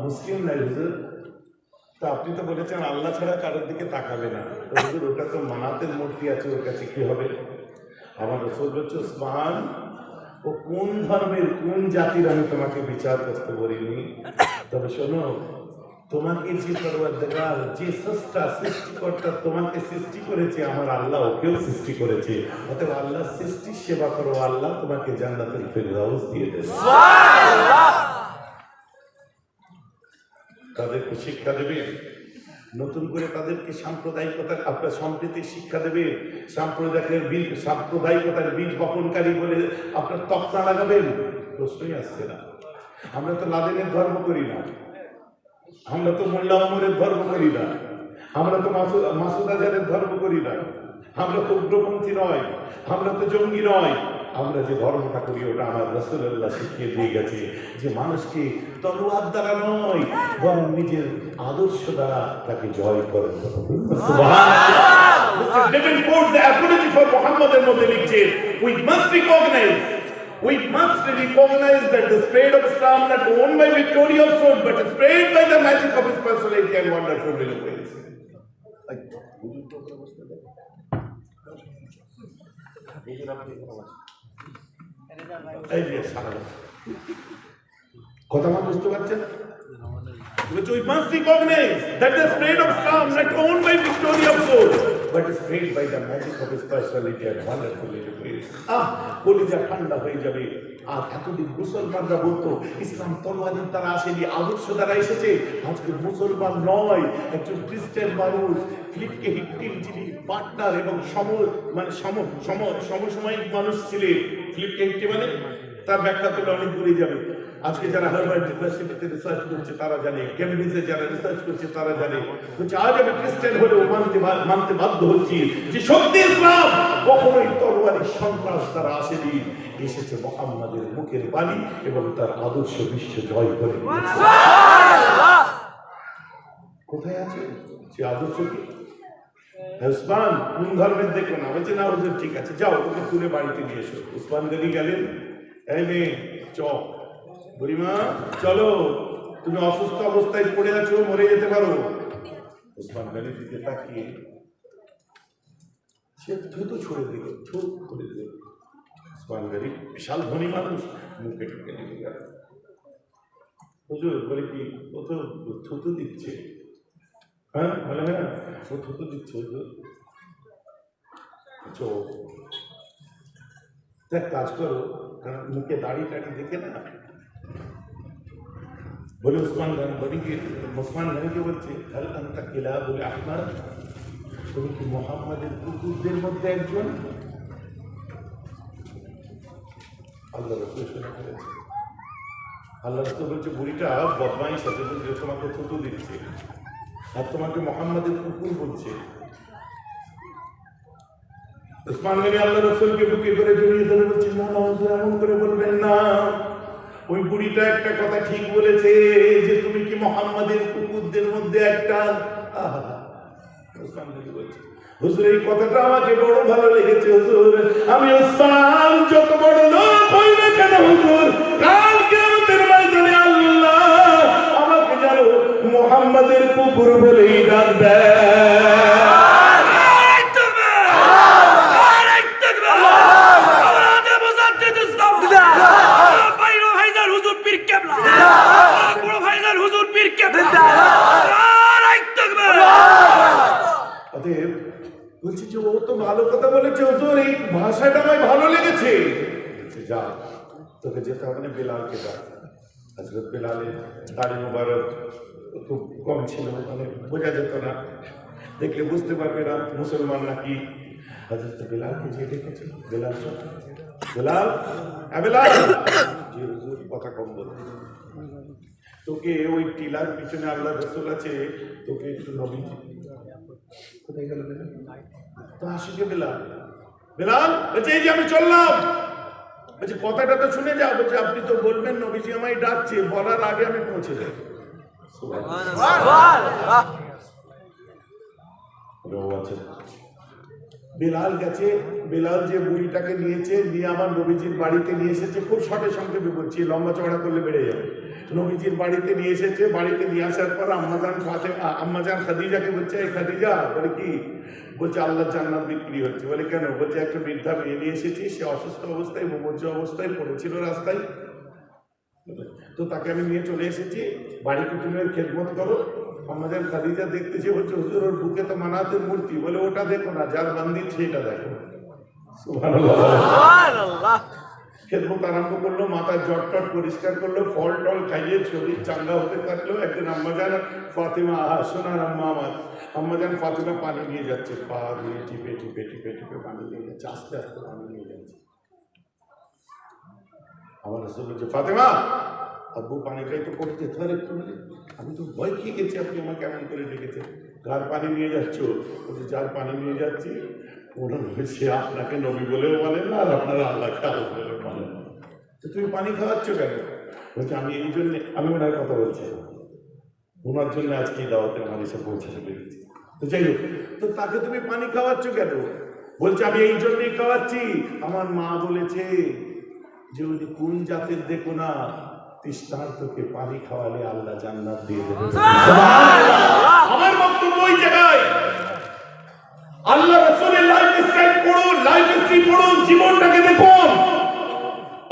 মুসলিম নাই হুজুর। তো আপনি তো বলেছেন আল্লাহ ছাড়া কারোর দিকে তাকাবে না, তো হুজুর ওটা তো মানাতের মূর্তি আছে, ওর কাছে কি হবে? আমার রাসূল বলছে, উসমান ও কোন ধর্মের কোন জাতির আমি তোমাকে বিচার করতে বলিনি, তবে শোনো তোমাকে যে পরওয়ারদিগার, যে স্রষ্টা সৃষ্টিকর্তা তোমাকে সৃষ্টি করেছে, আমার আল্লাহ ওকেও সৃষ্টি করেছে, অতএব আল্লাহ সৃষ্টির সেবা করো, আল্লাহ তোমাকে জান্নাতুল ফিরদাউস দিয়ে দেবে। সুবহানাল্লাহ। তাদেরকে শিক্ষা দেবে, নতুন করে তাদেরকে সাম্প্রদায়িকতার আপনার সম্প্রীতির শিক্ষা দেবে, সাম্প্রদায়িকতার বীজ বপনকারী বলে আপনার তকতা লাগাবেন, প্রশ্নই আসছে না। আমরা তো লাদেনের ধর্ম করি না, আমরা তো মোল্লা ওমরের ধর্ম করি না, আমরা তো মাসুদ আজহারের ধর্ম করি না, আমরা তো উগ্রপন্থী নয়, আমরা তো জঙ্গি নয়। আমরা যে ধর্মটা করি ওটা আমার রাসূলুল্লাহ শিখিয়ে দিয়ে গেছে, যে মানুষকে তলোয়ার দ্বারা নয় বরং নিজের আদর্শ দ্বারা তাকে জয় করেন। সুবহানাল্লাহ। Davenport, the apology for Muhammad's মধ্যে লিখছেন, we must recognize that the spread of Islam not owned by Victoria of sword, but spread by the magic of his personality and wonderful eloquence. কথা বুঝতে পারছেন? Which we must recognize that the spread of Islam not owned by Victoria of sword, but spread by the magic of his personality and wonderful eloquence. কলিজা ঠান্ডা হয়ে যাবে। আর এতদিন মুসলমানরা বলতো ইসলাম তলোয়ারের দ্বারা আসেনি, আদর্শ দ্বারা এসেছে। আজকে মুসলমান নয়, একজন খ্রিস্টান মানুষ, ফিলিপকে হিটকিন যিনি পার্টনার এবং সমসাময়িক মানুষ ছিলেন। ফিলিপকে হিটকি মানে তার ব্যাখ্যা করলে অনেক দূরে যাবে। আজকে যারা হার্ভার্ড ইউনিভার্সিটিতে রিসার্চ করছে তারা জানে, কেমব্রিজে যারা রিসার্চ করছে তারা জানে। বলছে আজ আমি খ্রিস্টান হলেও মানতে বাধ্য হচ্ছি যে সত্যি ইসলাম কখনোই তরবারি সন্ত্রাস দ্বারা আসেনি, এসেছে মুহাম্মাদের মুখের বাণী এবং তার আদর্শ বিশ্ব জয় করে। কোথায় আছে সে আদর্শ? কি উসমান কোন ধর্মের দেখো না, বলছে না হুজুর ঠিক আছে যাও ওকে তুলে বাড়িতে নিয়ে এসো। উসমান গনি গেলেন, এই মেয়ে বুড়িমা চলো, তুমি অসুস্থ অবস্থায় পড়ে আছো, মরে যেতে পারো। উসমান গনির দিকে তাকিয়ে সে থুতু ছুড়ে দিল, থুত করে দিল। উসমান গনি বিশাল ধনী মানুষ, মুখে ঢুকে নিয়ে গেল। হুজুর বলে কি ও তো থুতু দিচ্ছে? হ্যাঁ বলে হ্যাঁ ও থুতু দিচ্ছে হুজুর। এক কাজ করো, কারণ মুখে দাড়ি টাড়ি দেখে না। বলে উসমান গনিকে বলছে আনতা কিলাবুল আহমার, তুমি কি মুহাম্মাদের কুকুরদের মধ্যে একজন? আল্লাহ রাসূল শুনে ফেলেছে। আল্লাহ রাসূল বলছে বুড়িটা বদমাইশ আছে, যে তোমাকে থুতু দিচ্ছে আর তোমাকে মুহাম্মাদের কুকুর বলছে। উসমান গনি আল্লাহ রাসূলকে বুকে করে জড়িয়ে ধরে বলছে না না হুজুর এমন করে বলবেন না, ওই বুড়িটা একটা কথা ঠিক বলেছে যে তুমি কি মুহাম্মাদের কুকুরদের মধ্যে একটা। উসমান গনি বলছে হুজুর এই কথাটা আমাকে বড় ভালো লেগেছে হুজুর, আমি উসমান যত বড় লোক হই না কেন হুজুর, কাল কিয়ামতের ময়দানে আল্লাহ আমাকে যেন মুহাম্মাদের কুকুর বলেই ডাকবে। বলছি যে ও তো ভালো কথা বলেছে হুজুর, এই ভাষাটা আমার ভালো লেগেছে। যা তোকে যেতে হবে না, বেলালকে যা। হযরত বেলালের দাড়ি মোবারক খুব কম ছিল, মানে বোঝা যেত না, দেখলে বুঝতে পারবে না মুসলমান নাকি। হযরত বেলালকে যে ডেকেছে, বেলাল বেলাল বেলাল, জি হুজুর কথা কম বলতে, তোকে ওই টিলার পিছনে আল্লাহ রাসূল আছে, তোকে একটু নবীজি। কোথায় গেল বেলাল? তো আসিকে বেলাল, বেলাল বলছে এই যে আমি চললাম। বলছে কথাটা তো শুনে যাও। বলছে আপনি তো বলবেন নবীজি আমায় ডাকছে, বলার আগে আমি পৌঁছে যাই। বেলাল গেছে, বেলাল যে বুড়িটাকে নিয়েছে, নিয়ে আমার নবীজির বাড়িতে নিয়ে এসেছে। খুব শর্টে সংক্ষেপে বলছি, লম্বা চওড়া করলে বেড়ে যাবে। নবীজির বাড়িতে নিয়ে এসেছে, বাড়িতে নিয়ে আসার পর আম্মাজান খাদিজাকে বলছে এই খাদিজা, বলে কি? বলছে আল্লাহ জান্নাত বিক্রি হচ্ছে। বলে কেন? বলছে একটা বৃদ্ধা মেয়ে নিয়ে এসেছি, সে অসুস্থ অবস্থায় মুমূর্ষু অবস্থায় পড়েছিল রাস্তায়, তো তাকে আমি নিয়ে চলে এসেছি, বাড়িতে তুমি ওর খেদমত করো। আম্মাজান খাদিজা দেখতেছে, বলছে হুজুর ওর বুকে তো মানাতের মূর্তি। বলে ওটা দেখো না, যার বান্দি সেটা দেখো। সুবহানাল্লাহ। খেদমত আরম্ভ করলো, মাথার জট টট পরিষ্কার করলো, ফল টল খাইয়ে শরীর চাঙ্গা হতে থাকলো। একদিন আম্মাজান ফাতিমা, সোনার আম্মা আমার, আম্মাজান ফাতিমা পানি নিয়ে যাচ্ছে, পা দিয়ে টিপে টিপে টিপে টিপে পানি নিয়ে যাচ্ছে, আস্তে আস্তে পানি নিয়ে যাচ্ছে। আমার রাসূল বলছে ফাতিমা আব্বু পানিটাই তো করতে ধরে একটু। আমি তো ভয় খেয়ে গেছি, আপনি আমাকে এমন করে ডেকেছেন, কার পানি নিয়ে যাচ্ছ? বলছে যার পানি নিয়ে যাচ্ছি ওনার সে আপনাকে নবী বলেও বলেন না, আর আপনারা আল্লাহকে আল্লাহ বলেও বলেন না, তো তুমি পানি খাওয়াচ্ছ কেন? বলছে আমি এই জন্যে, আমি ওনার কথা বলছি, ওনার জন্য আজকে দাওয়াতে আমার এসে পৌঁছাতে পেরেছি। তো যাই হোক, তো তাকে তুমি পানি খাওয়াচ্ছ কেন? বলছে আমি এই জন্যই খাওয়াচ্ছি, আমার মা বলেছে যে ওই কোন জাতের দেখো না, তৃষ্ণার্তকে পানি খাওয়ালে আল্লাহ জান্নাত দিয়ে দেবে। আমার বক্তব্য ওই জায়গায়, আল্লাহ রাসূলের লাইফস্টাইল পড়ুন, লাইফ হিস্ট্রি পড়ুন, জীবনটাকে দেখুন।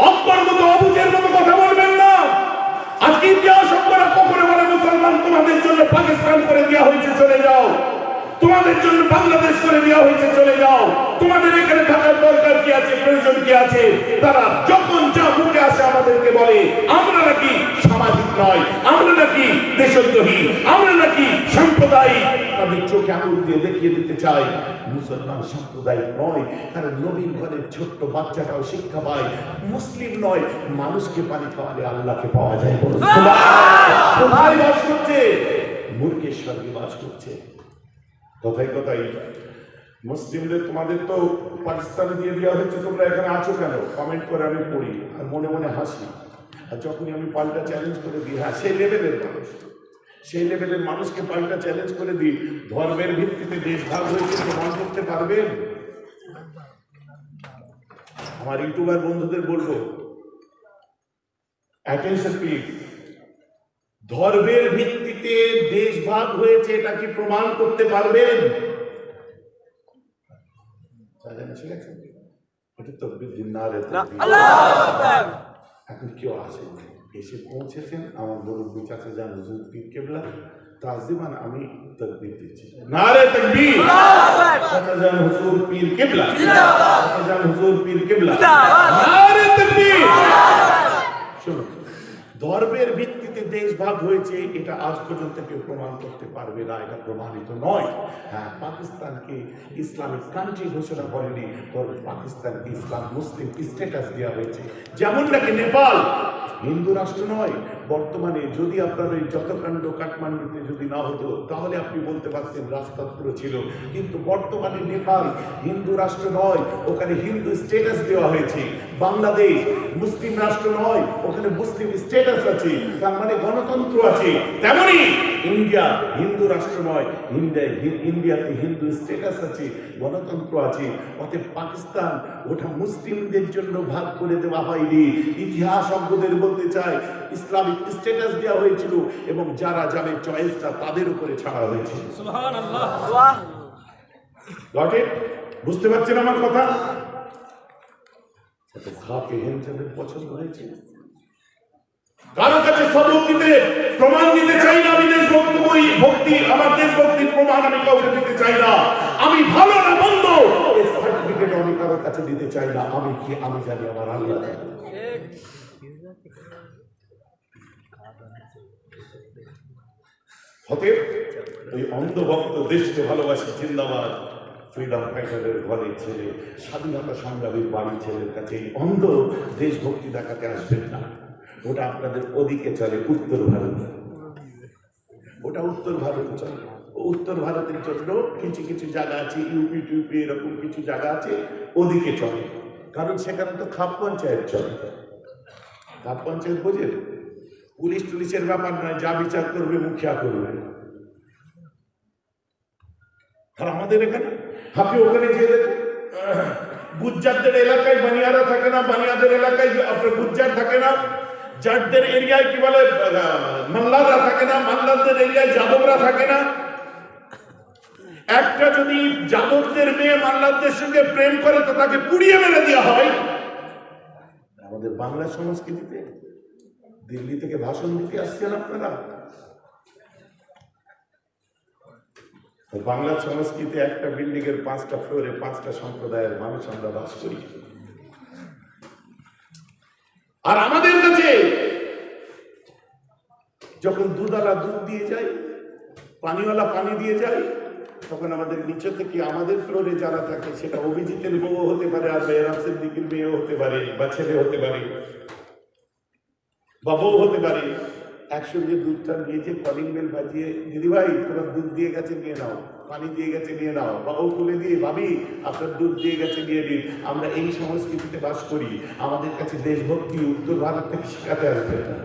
অকবর মতো অবুজের মতো কথা বলবেন না। আজকে ইতিহাস অকবর কখনো বলে মুসলমান তোমাদের জন্য পাকিস্তান করে দেওয়া হয়েছে চলে যাও, তোমাদের জন্য বাংলাদেশ করে দেওয়া হয়েছে চলে যাও, তোমাদের এখানে থাকার দরকার কি আছে, প্রয়োজন কি আছে? তারা যখন যা মুখে আসে আমাদেরকে বলে আমরা নাকি সামাজিক নয়, আমরা নাকি দেশদ্রোহী, আমরা নাকি সাম্প্রদায়িক। তাদের চোখে চোখে আঙুল দিয়ে দেখিয়ে দিতে চাই মুসলমান সাম্প্রদায়িক নয়, কারণ নবীর ঘরের ছোট্ট বাচ্চাটাও শিক্ষা পায় মুসলিম নয়। মানুষকে পানি খাওয়ালে আল্লাহকে পাওয়া যায়। কোথায় বাস করছে? মূর্খের স্বর্গে বাস করছে। কথায় কথাই মুসলিমদের তোমাদের তো পাকিস্তান দিয়ে দেওয়া হয়েছে, তোমরা এখানে আছো কেন? কমেন্ট করে আমি পড়ি আর মনে মনে হাসি। আর যখনই আমি পাল্টা চ্যালেঞ্জ করে দিই, হ্যাঁ সেই লেভেলের মানুষ, সেই লেভেলের মানুষকে পাল্টা চ্যালেঞ্জ করে দিই, ধর্মের ভিত্তিতে দেশ ভাগ হয়েছে প্রমাণ করতে পারবেন? আমার ইউটিউবার বন্ধুদের বলবো, অ্যাটেনশন প্লিজ, ধর্মের ভিত্তিতে দেশ ভাগ হয়েছে এটা কি প্রমাণ করতে পারবেন? এখন কেউ আসেন, এসে পৌঁছেছেন আমার মুরব্বী চাচা জান হুজুর পীর কেবলা তাজিমান, আমি তাকবীর দিচ্ছি, নারে তাকবীর। চাচা জান হুজুর পীর কেবলা, চাচা জান হুজুর পীর কেবলা, নারে তাকবীর। শুনুন, ধর্মের ভিত্তিতে দেশ ভাগ হয়েছে এটা আজ পর্যন্ত কেউ প্রমাণ করতে পারবে না, এটা প্রমাণিত নয়। হ্যাঁ, পাকিস্তানকে ইসলামিক কান্ট্রি ঘোষণা করেনি, বরং পাকিস্তানকে ইসলাম মুসলিম স্ট্যাটাস দেওয়া হয়েছে। যেমন নাকি নেপাল হিন্দু রাষ্ট্র নয়। বর্তমানে যদি আপনার ওই যতকাণ্ড কাঠমান্ডুতে যদি না হতো তাহলে আপনি বলতে পারতেন রাজতন্ত্র ছিল, কিন্তু বর্তমানে নেপাল হিন্দু রাষ্ট্র নয়, ওখানে হিন্দু স্ট্যাটাস দেওয়া হয়েছে। বাংলাদেশ মুসলিম রাষ্ট্র নয়, ওখানে মুসলিম স্ট্যাটাস আছে, তার মানে গণতন্ত্র আছে। তেমনি ইন্ডিয়া হিন্দু রাষ্ট্র নয়, ইন্ডিয়াতে হিন্দু স্ট্যাটাস আছে, গণতন্ত্র আছে। অতএব পাকিস্তান ওটা মুসলিমদের জন্য ভাগ করে দেওয়া হয়নি। ইতিহাসজ্ঞদের বলতে চাই ইসলামিক স্ট্যাটাস দেওয়া হয়েছিল এবং যারা যাবে চয়েসটা তাদের উপরে ছাড়া হয়েছিল। সুবহানাল্লাহ। Got it? বুঝতে পারছেন আমার কথা? খাকে হেমচাঁদের পছন্দ হয়েছে। কারো কাছে সবক দিতে প্রমাণ দিতে চাই না আমি দেশভক্তি, আমার দেশভক্তির প্রমাণ আমি কাউকে দিতে চাই না। আমি ভালো না মন্দ এই সার্টিফিকেট আমি কারো কাছে দিতে চাই না। আমি কি আমি জানি আমার আল্লাহ। অতএব ওই অন্ধভক্ত দেশকে ভালোবাসি জিন্দাবাদ ফ্রিডম ফাইটারের ঘরের ছেলে, স্বাধীনতা সংগ্রামীর বাড়ির ছেলের কাছে এই অন্ধ দেশভক্তি দেখাতে আসবেন না। ওটা আপনাদের ওদিকে চলে, উত্তর ভারতে। ওটা উত্তর ভারতে চলে। উত্তর ভারতের জন্য কিছু কিছু জায়গা আছে, ইউপি টিউপি এরকম কিছু জায়গা আছে, ওদিকে চলে। কারণ সেখানে তো খাপ পঞ্চায়েত চলে। খাপ পঞ্চায়েত বোঝেন? পুলিশ টুলিশের ব্যাপার নয়, যা বিচার করবে মুখিয়া করবে। আর আমাদের এখানে আপনি ওখানে যে গুজ্জারদের এলাকায় বানিয়ারা থাকে না, বানিয়াদের এলাকায় আপনার গুজ্জার থাকে না, জাটদের এরিয়ায় কি বলে মাল্লাররা থাকে না, মাল্লারদের এরিয়ায় যাদবরা থাকে না। একটা যদি যাদবদের মেয়ে মাল্লারদের সঙ্গে প্রেম করে তো তাকে পুড়িয়ে মেরে দেওয়া হয়। আমাদের বাংলা সংস্কৃতিতে দিল্লি থেকে ভাষণ দিতে আসছেন আপনারা। বাংলা সংস্কৃতি একটা বিল্ডিং এর 5টা ফ্লোরে 5টা সম্প্রদায়ের মানুষ আমরা বাস করি। আর আমাদের কাছে যখন দুধওয়ালা দুধ দিয়ে যায়, পানিওয়ালা পানি দিয়ে যায়, তখন আমাদের নিচে থেকে আমাদের ফ্লোরে যারা থাকে সেটা অভিজিতের বউ হতে পারে, আর বেহরাম সিদ্দিকীর মেয়েও হতে পারে, বা ছেলে হতে পারে, বা বউ হতে পারে। একসঙ্গে দুধটা নিয়ে যে কলিং বেল বাজিয়ে, দিদিভাই তোমার দুধ দিয়ে গেছে নিয়ে নাও, পানি দিয়ে গেছে নিয়ে নাও, বা ও খুলে দিয়ে ভাবি আপনার দুধ দিয়ে গেছে নিয়ে নিন। আমরা এই সংস্কৃতিতে বাস করি। আমাদের কাছে দেশভক্তি উত্তর ভারত থেকে শেখাতে আসবে না।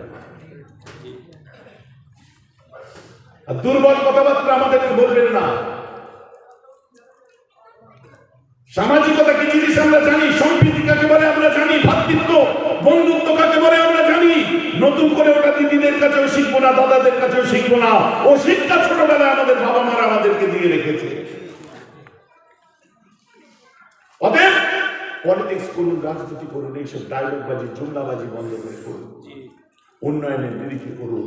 আর দুর্বল কথাবার্তা আমাদেরকে বলবেন না। সামাজিকতা কি জিনিস আমরা জানি, সম্প্রীতি কাকে বলে আমরা জানি, ভ্রাতৃত্ব বন্ধুত্ব কাকে বলে আমরা জানি। নতুন করে ওটা দিদিদের কাছেও শিখবো না, দাদাদের কাছেও শিখবো না। ও শিক্ষা ছোটবেলায় আমাদের বাবা মারা আমাদেরকে দিয়ে রেখেছে। অতএব পলিটিক্স করুন, রাজনীতি করুন, এইসব ডায়লগবাজি জুমলাবাজি বন্ধ করে করুন। উন্নয়নের নিরিখে করুন,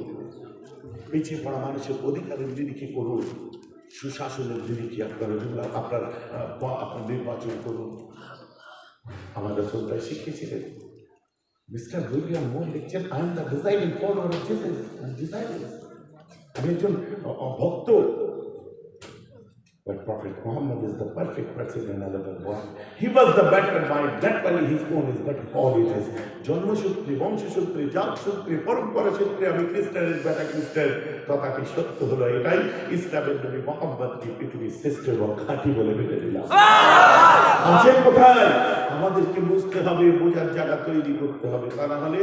পিছিয়ে পড়া মানুষের অধিকারের নিরিখে করুন, সুশাসনের নিরিখে আপনার নির্বাচন করুন। আমাদের সন্তান শিখিয়েছিলেন মিস্টার উইলিয়াম মোর লিখছেন, I am the designing follower of Jesus. আমি একজন ভক্ত। But Prophet Muhammad is the perfect person in another one. He was the better mind, that only his own is but all it is. জন্মসূত্রে, বংশসূত্রে, জাতসূত্রে, পরম্পরা সূত্রে আমি খ্রিস্টানের বেটা খ্রিস্টান, তথাপি সত্য হলো এটাই, ইসলামের নবী মুহাম্মদকে পৃথিবীর শ্রেষ্ঠ এবং খাঁটি বলে মেনে দিলাম। আছে কোথায়? আমাদেরকে বুঝতে হবে, বোঝার জায়গা তৈরি করতে হবে, তা না হলে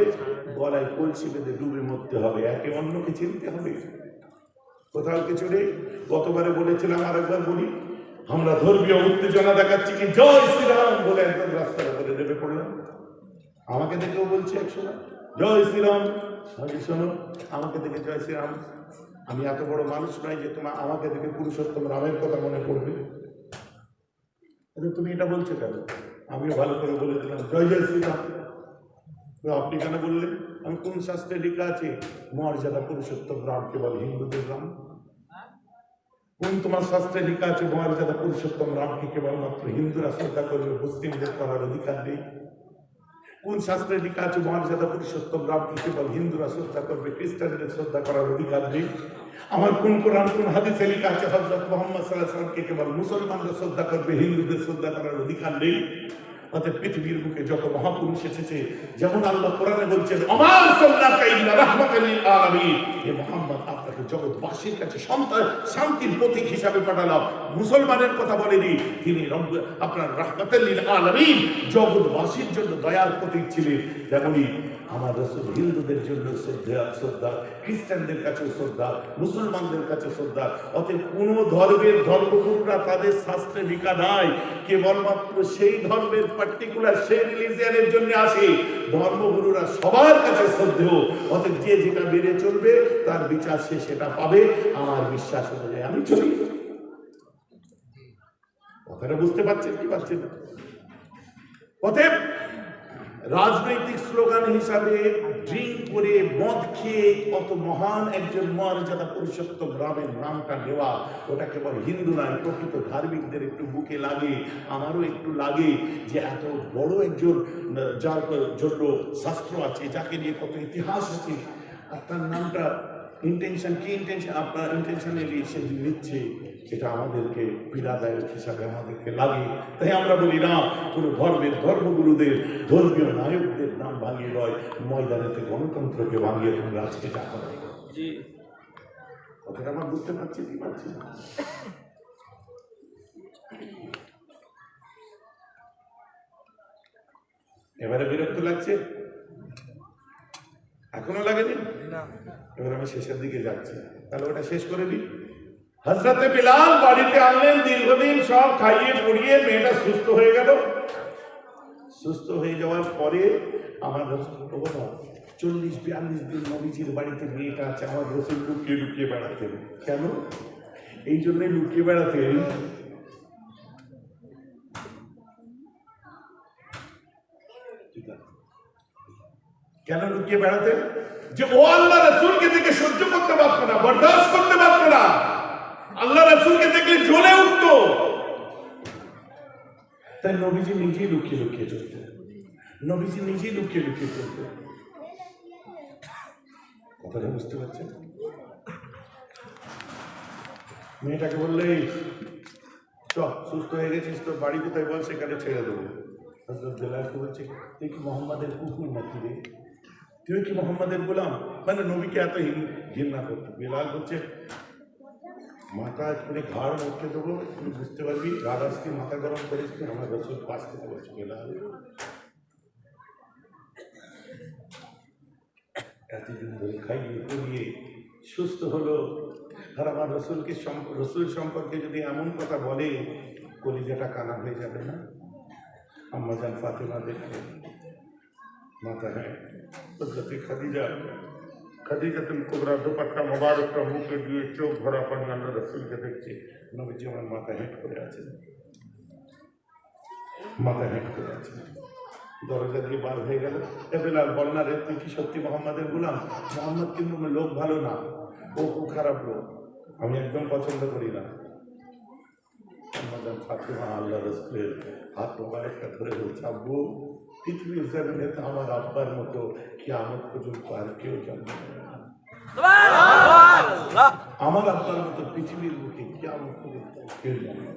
গলায় কলসি বেঁধে ডুবে মরতে হবে, একে অন্যকে চিনতে হবে। কোথাও কিছু নেই। গতবারে বলেছিলাম, আরেকবার বলি, আমরা ধর্মীয় উত্তেজনা দেখাচ্ছি কি জয় শ্রীরাম বলে একদম রাস্তার উপরে নেমে পড়লাম। আমাকে দেখেও বলছে একসময় জয় শ্রীরাম, আমি শোনো আমাকে দেখে জয় শ্রীরাম, আমি এত বড় মানুষ নয় যে তোমার আমাকে দেখে পুরুষোত্তম রামের কথা মনে পড়বে। তুমি এটা বলছো কেন? আমিও ভালো করে বলে দিলাম জয় জয় শ্রীরাম। আপনি কেন বললেন? আমি কোন শাস্ত্রে লেখা আছে মর্যাদা পুরুষোত্তম রাম কেবল হিন্দুদের রাম? কোন তোমার শাস্ত্রে লেখা আছে মর্যাদা পুরুষোত্তম রামকে কেবলমাত্র হিন্দুরা শ্রদ্ধা করবে, মুসলিমদের করার অধিকার নেই? কোন শাস্ত্রে লেখা আছে মর্যাদা পুরুষোত্তম রামকে কেবল হিন্দুরা শ্রদ্ধা করবে, খ্রিস্টানদের শ্রদ্ধা করার অধিকার নেই? আমার কোন কোরআন কোন হাদিসে লেখা আছে হযরত মুহাম্মদ সাল্লাল্লাহু আলাইহি ওয়াসাল্লামকে কেবল মুসলমানরা শ্রদ্ধা করবে, হিন্দুদের শ্রদ্ধা করার অধিকার নেই? অতএব পৃথিবীর বুকে যত মহাপুরুষ এসেছে, যেমন আল্লাহ কোরআনে বলছেন ওমা আরসালনাকা ইল্লা রাহমাতাল লিল আলামিন, হে মুহাম্মদ আপনাকে জগৎবাসীর কাছে শান্তির প্রতীক হিসাবে পাঠালাম। মুসলমানের কথা বলেনি, তিনি আপনার রাহমাতাল লিল আলামিন, জগৎবাসীর জন্য দয়ার প্রতীক ছিলেন। তেমনি আমার রাসূল হিন্দুদের জন্য শ্রদ্ধা, খ্রিস্টানদের কাছে শ্রদ্ধা, মুসলমানদের কাছে শ্রদ্ধা। অতএব কোন ধর্মের ধর্মগুরুরা তাদের শাস্ত্রে লেখা নাই, কেবলমাত্র সেই ধর্মের পার্টিকুলার সেই রিলিজিয়নের জন্য আসে। ধর্মগুরুরা সবার কাছে শ্রদ্ধেয়, অতএব যে যেটা মেনে চলবে তার বিচার সে সেটা পাবে। আমার বিশ্বাস অনুযায়ী আমি চলি। কথাটা বুঝতে পারছেন কি পারছেন? অতএব রাজনৈতিক স্লোগান হিসাবে ড্রিঙ্ক করে মদ খেয়ে কত মহান একজন মর্যাদা পুরুষোত্তম রামের নামটা নেওয়া, ওটা কেবল হিন্দু নয়, প্রকৃত ধার্মিকদের একটু বুকে লাগে, আমারও একটু লাগে যে এত বড় একজন যার জন্য শাস্ত্র আছে, যাকে নিয়ে কত ইতিহাস আছে, আপনার নামটা ইন্টেনশন কি ইন্টেনশন আপনার ইন্টেনশনালি সে নিচ্ছে, সেটা আমাদেরকে পীড়াদায়ক হিসাবে আমাদেরকে লাগে। তাই আমরা বলি না, কোনো ধর্মগুরুদের ধর্মীয় নায়কদের নাম ভাঙিয়ে নয়, ময়দানেতে গণতন্ত্রকে ভাঙিয়ে তোমরা আজকে টাকা দেয়। কথাটা আমরা বুঝতে পারছি কি পারছি না? এবারে বিরক্ত লাগছে? এখনো লাগেনি? এবার আমি শেষের দিকে যাচ্ছি, তাহলে ওটা শেষ করে দিই। হযরতে বিলাল বাড়িতে আনলেন, দীর্ঘদিন সব খাইয়ে পড়িয়ে মেয়েটা সুস্থ হয়ে গেল। সুস্থ হয়ে যাওয়ার পরে আমার রাসূল 40-42 দিন নবীজির বাড়িতে মেয়েটা আছে। আমার রাসূল লুকিয়ে লুকিয়ে বেড়াতেন। কেন? এই জন্যই লুকিয়ে বেড়াতেন, কেন লুকিয়ে বেড়াতেন? যে ও আল্লাহ রাসূলকে দেখে সহ্য করতে পারত না, বরদাস্ত করতে পারত না। আল্লাহ রাসূলকে দেখলে জ্বলে উঠত। তাই নবীজি নিজেই লুকিয়ে লুকিয়ে চলতেন। নবীজি নিজেই লুকিয়ে লুকিয়ে চলতেন। কথাটা বুঝতে পারছেন? মেয়েটাকে বললে চ, সুস্থ হয়ে গেছিস, তোর বাড়ি কোথায় বল, সেখানে ছেড়ে দেবো। হযরত বিলালকে বলছে তুই কি মোহাম্মদের কুকুর নাকি রে? তুই কি মোহাম্মদের গোলাম? মানে নবীকে এত ঘৃণা করতো। বিলাল বলছে মাথা করে ঘাড় মুখে দেবো, তুমি বুঝতে পারবি রাজাসকে মাথা গরম করেছি। আমার রাসূল পাশ থেকে বলছে বিলাল এতদিন ধরে খাইয়ে পড়িয়ে সুস্থ হলো, আর আমার রসুল সম্পর্কে যদি এমন কথা বলে, কলিজাটা কানা হয়ে যাবে না? আম্মা জান ফাতেমা দেখলে মাথা হ্যাঁ হযরতে খাদিজাতুল কুবরা দুপাট্টা মোবারকটা মুখে দিয়ে চোখ ভরা পানি আল্লাহ রাসূলকে দেখছে। নবীজি আমার মাথা হেঁট করে আছেন, মাথা হেঁট করে আছেন। দরজা দিয়ে বার হয়ে গেল। বিলাল বল না রে, তুই কি সত্যি মোহাম্মদের গোলাম? মোহাম্মদ কিন্তু লোক ভালো না, ও খুব খারাপ লোক, আমি একদম পছন্দ করি না। ফাতেমা আল্লাহ রাসূলের হাত মোবারকটা ধরে বলছে আব্বু, পৃথিবীর জমিনে তো আমার আব্বার মতো কিয়ামত পর্যন্ত আর কেউ জন্ম নেবে না। আমার আপনার মতো পৃথিবীর বুকে কিয়ামত করে কেউ জানে না।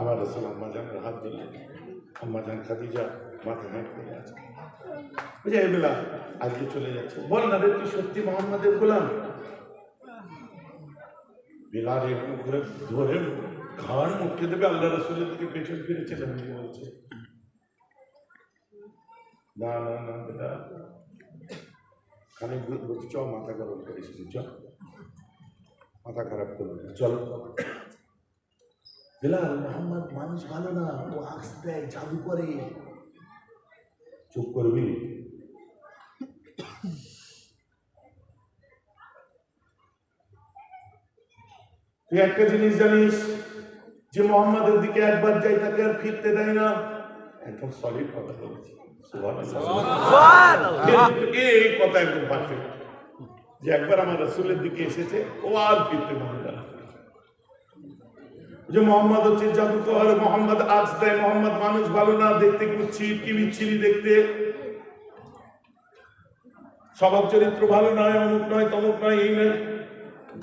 আমার রাসূল আম্মা জানের হাত ধরে আম্মা জান খাদিজা মাথা হেঁট করে আছে। বুঝে বেলা আজকে চলে যাচ্ছে, বল না রে তুই সত্যি মোহাম্মদের গোলাম? বেলাল এরকম করে ধরে ঘাড় মুখে দেবে, আল্লাহ রাসূলের দিকে পেছন ফিরে চলে বলছে, না না না বেটা, খানিক বলছি চ, মাথা গরম করিস, চ মাথা খারাপ করবি, চল। বেলাল, মোহাম্মদ মানুষ ভালো না, ও আক্স দেয়, জাদু করে। চুপ করবি? তুই একটা জিনিস জানিস যে মোহাম্মদের দিকে একবার যাই তাকে আর ফিরতে দেয় না। একদম সলিড কথা বলেছি, এই কথা একদম পারফেক্ট, যে একবার আমার রাসূলের দিকে এসেছে ও আর ফিরতে পারে না। যে মোহাম্মদ হচ্ছে জাদুকর, মোহাম্মদ আজ দেয়, মোহাম্মদ মানুষ ভালো না, দেখতে কুচ্ছিত কি বিচ্ছিরি দেখতে, স্বভাব চরিত্র ভালো নয়, অমুক নয় তমুক নয়, এই নয়।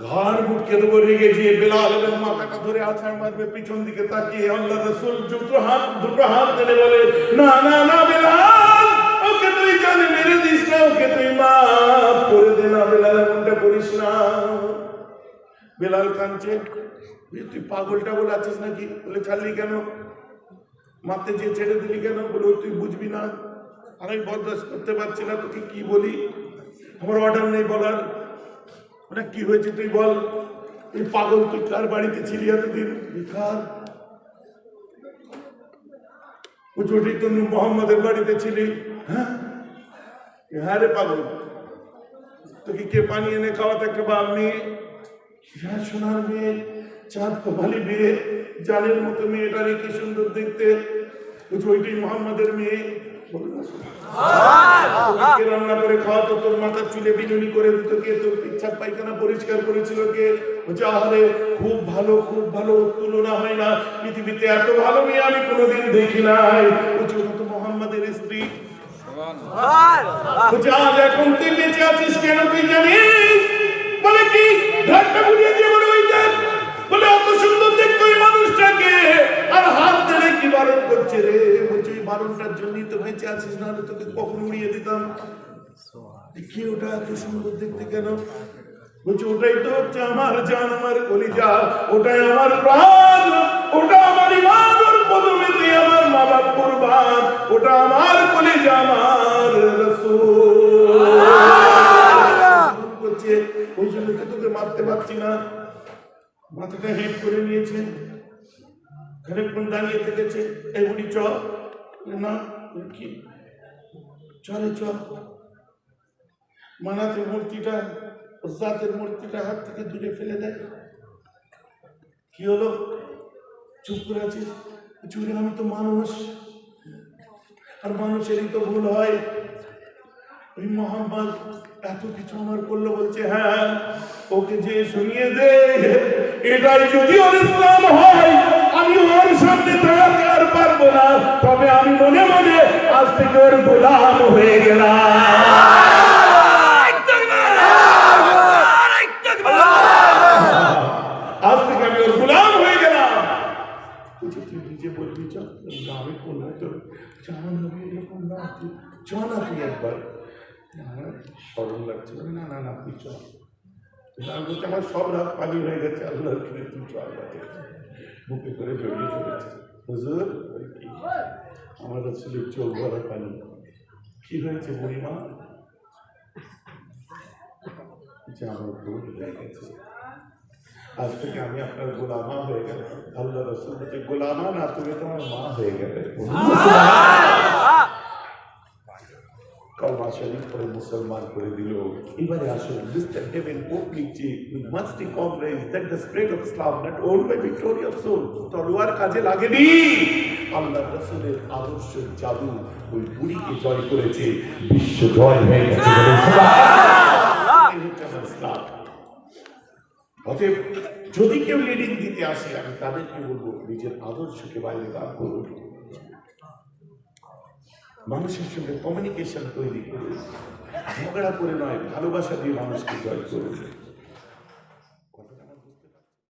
ঘাড় মুটকে দেবো রেগে গিয়ে বেলাল এবং মাথাটা ধরে আছাড় মারবে, পিছন দিকে তাকিয়ে আল্লাহ রাসূল দুটো হাত টেনে বলে, না না না বেলাল, ওকে তুই জানে মেরে দিস না, ওকে তুই মাফ করে দে না বেলাল, এমনটা করিস না। বেলাল কাঁদছে, তুই পাগল টাগল আছিস নাকি? বলে ছাড়লি কেন? মারতে যে ছেড়ে দিলি কেন? বলে তুই বুঝবি না, আমি বরদাস্ত করতে পারছি না, তোকে কি বলি, আমার অর্ডার নেই বলার। ওটা কি হয়েছে তুই বল, তুই পাগল, তুই কার বাড়িতে ছিলি এতদিন? বেকার ও ছোটি তুমি মোহাম্মদের বাড়িতে ছিলি। হ্যাঁ হ্যাঁ রে পাগল, তোকে কে পানি এনে খাওয়াতে? একটা বাপ মেয়ে, হ্যাঁ সোনার মেয়ে, চাঁদ কপালি মেয়ে, জানের মতো মেয়েটারে কি সুন্দর দেখতে, ওইটাই মোহাম্মদের মেয়ে। রান্না করে খাওয়াতো, তোর মাথার চুলে বিনুনি করে দিত কে? তোর ইচ্ছা পায়খানা পরিষ্কার করেছিল কে? আরে খুব ভালো, খুব ভালো, তুলনা হয় না, পৃথিবীতে এত ভালো মেয়ে আমি কোনোদিন দেখি নাই। তো মোহাম্মদের স্ত্রী। আজ এখন তুই বেঁচে আছিস কেন তুই জানিস? বলে কি ঘাটটা ঘুরিয়ে দিয়ে বলে ওইটা, বলে অত সুন্দর দেখতো ওই মানুষটাকে, আর হাত ধরে কি বারণ করছে রে? বলছে ওই বারণটার জন্যই তো বেঁচে আছিস, নাহলে তোকে কখন উড়িয়ে দিতাম। কি ওটা এত সুন্দর দেখতে কেন? বলছে ওটাই তো হচ্ছে আমার জান, আমার কলিজা, ওটাই আমার প্রাণ, ওটা আমার ইমান, ওর পদমেতে আমার মা বাপ কুরবান, ওটা আমার কলিজা, আমার রাসূল। বলছে ওই জন্য তোকে মারতে পারছি না। মাথাটা হেট করে নিয়েছে, খানিকক্ষণ দাঁড়িয়ে থেকেছে, এই বুড়ি চ না, কি চলে চ। মানাতের মূর্তিটা, জাতের মূর্তিটা হাত থেকে দূরে ফেলে দেয়। কি হলো? চুপ করে আছিস? চুরি, আমি তো মানুষ, আর মানুষেরই তো ভুল হয়। ওই মোহাম্মদ এত কিছু আমার করলো, বলছে হ্যাঁ, ওকে যে শুনিয়ে দে, এটাই যদি ওর ইসলাম হয়, আমি ওর সামনে দাঁড়াতে আর পারবো না, তবে আমি মনে মনে আজ থেকে ওর গোলাম হয়ে গেলাম। আজ থেকে আমি ওর গোলাম হয়ে গেলাম। তুই নিজে বলবি আমি করবো তো, এরকম না, চ না তুই একবার। সরল লাগছে, না না না তুই চল। বলছে আমার সব রাত পানি হয়ে গেছে, আল্লাহর ফিরে তুই চল। বুকে করে জড়িয়ে চলেছে। হুজুর আমার রাসূলের চোখ ভরা পানি। কি হয়েছে বুড়িমা? আমার ভুল হয়ে গেছে, আজ থেকে আমি আপনার গোলামা হয়ে গেলাম। আল্লাহ রাসূল বলছে গোলামা না, তুমি তোমার মা হয়ে গেলে। কলমা শরীফ পড়ে মুসলমান করে দিল। এবারে আসুন, মিস্টার হেভেন পোপ লিখছে, we must recognize that the spread of Islam not owned by victorious soul, তলোয়ার কাজে লাগেনি। আল্লাহ রাসূলের আদর্শ জাদু ওই বুড়িকে জয় করেছে, বিশ্ব জয় হয়ে গেছে। অতএব যদি কেউ লিডিং দিতে আসে, আমি তাদেরকে বলবো নিজের আদর্শকে বাইরে বার করুন, মানুষের সঙ্গে কমিউনিকেশন তৈরি করুন, ঝগড়া করে নয়, ভালোবাসা দিয়ে মানুষকে জয় করুন।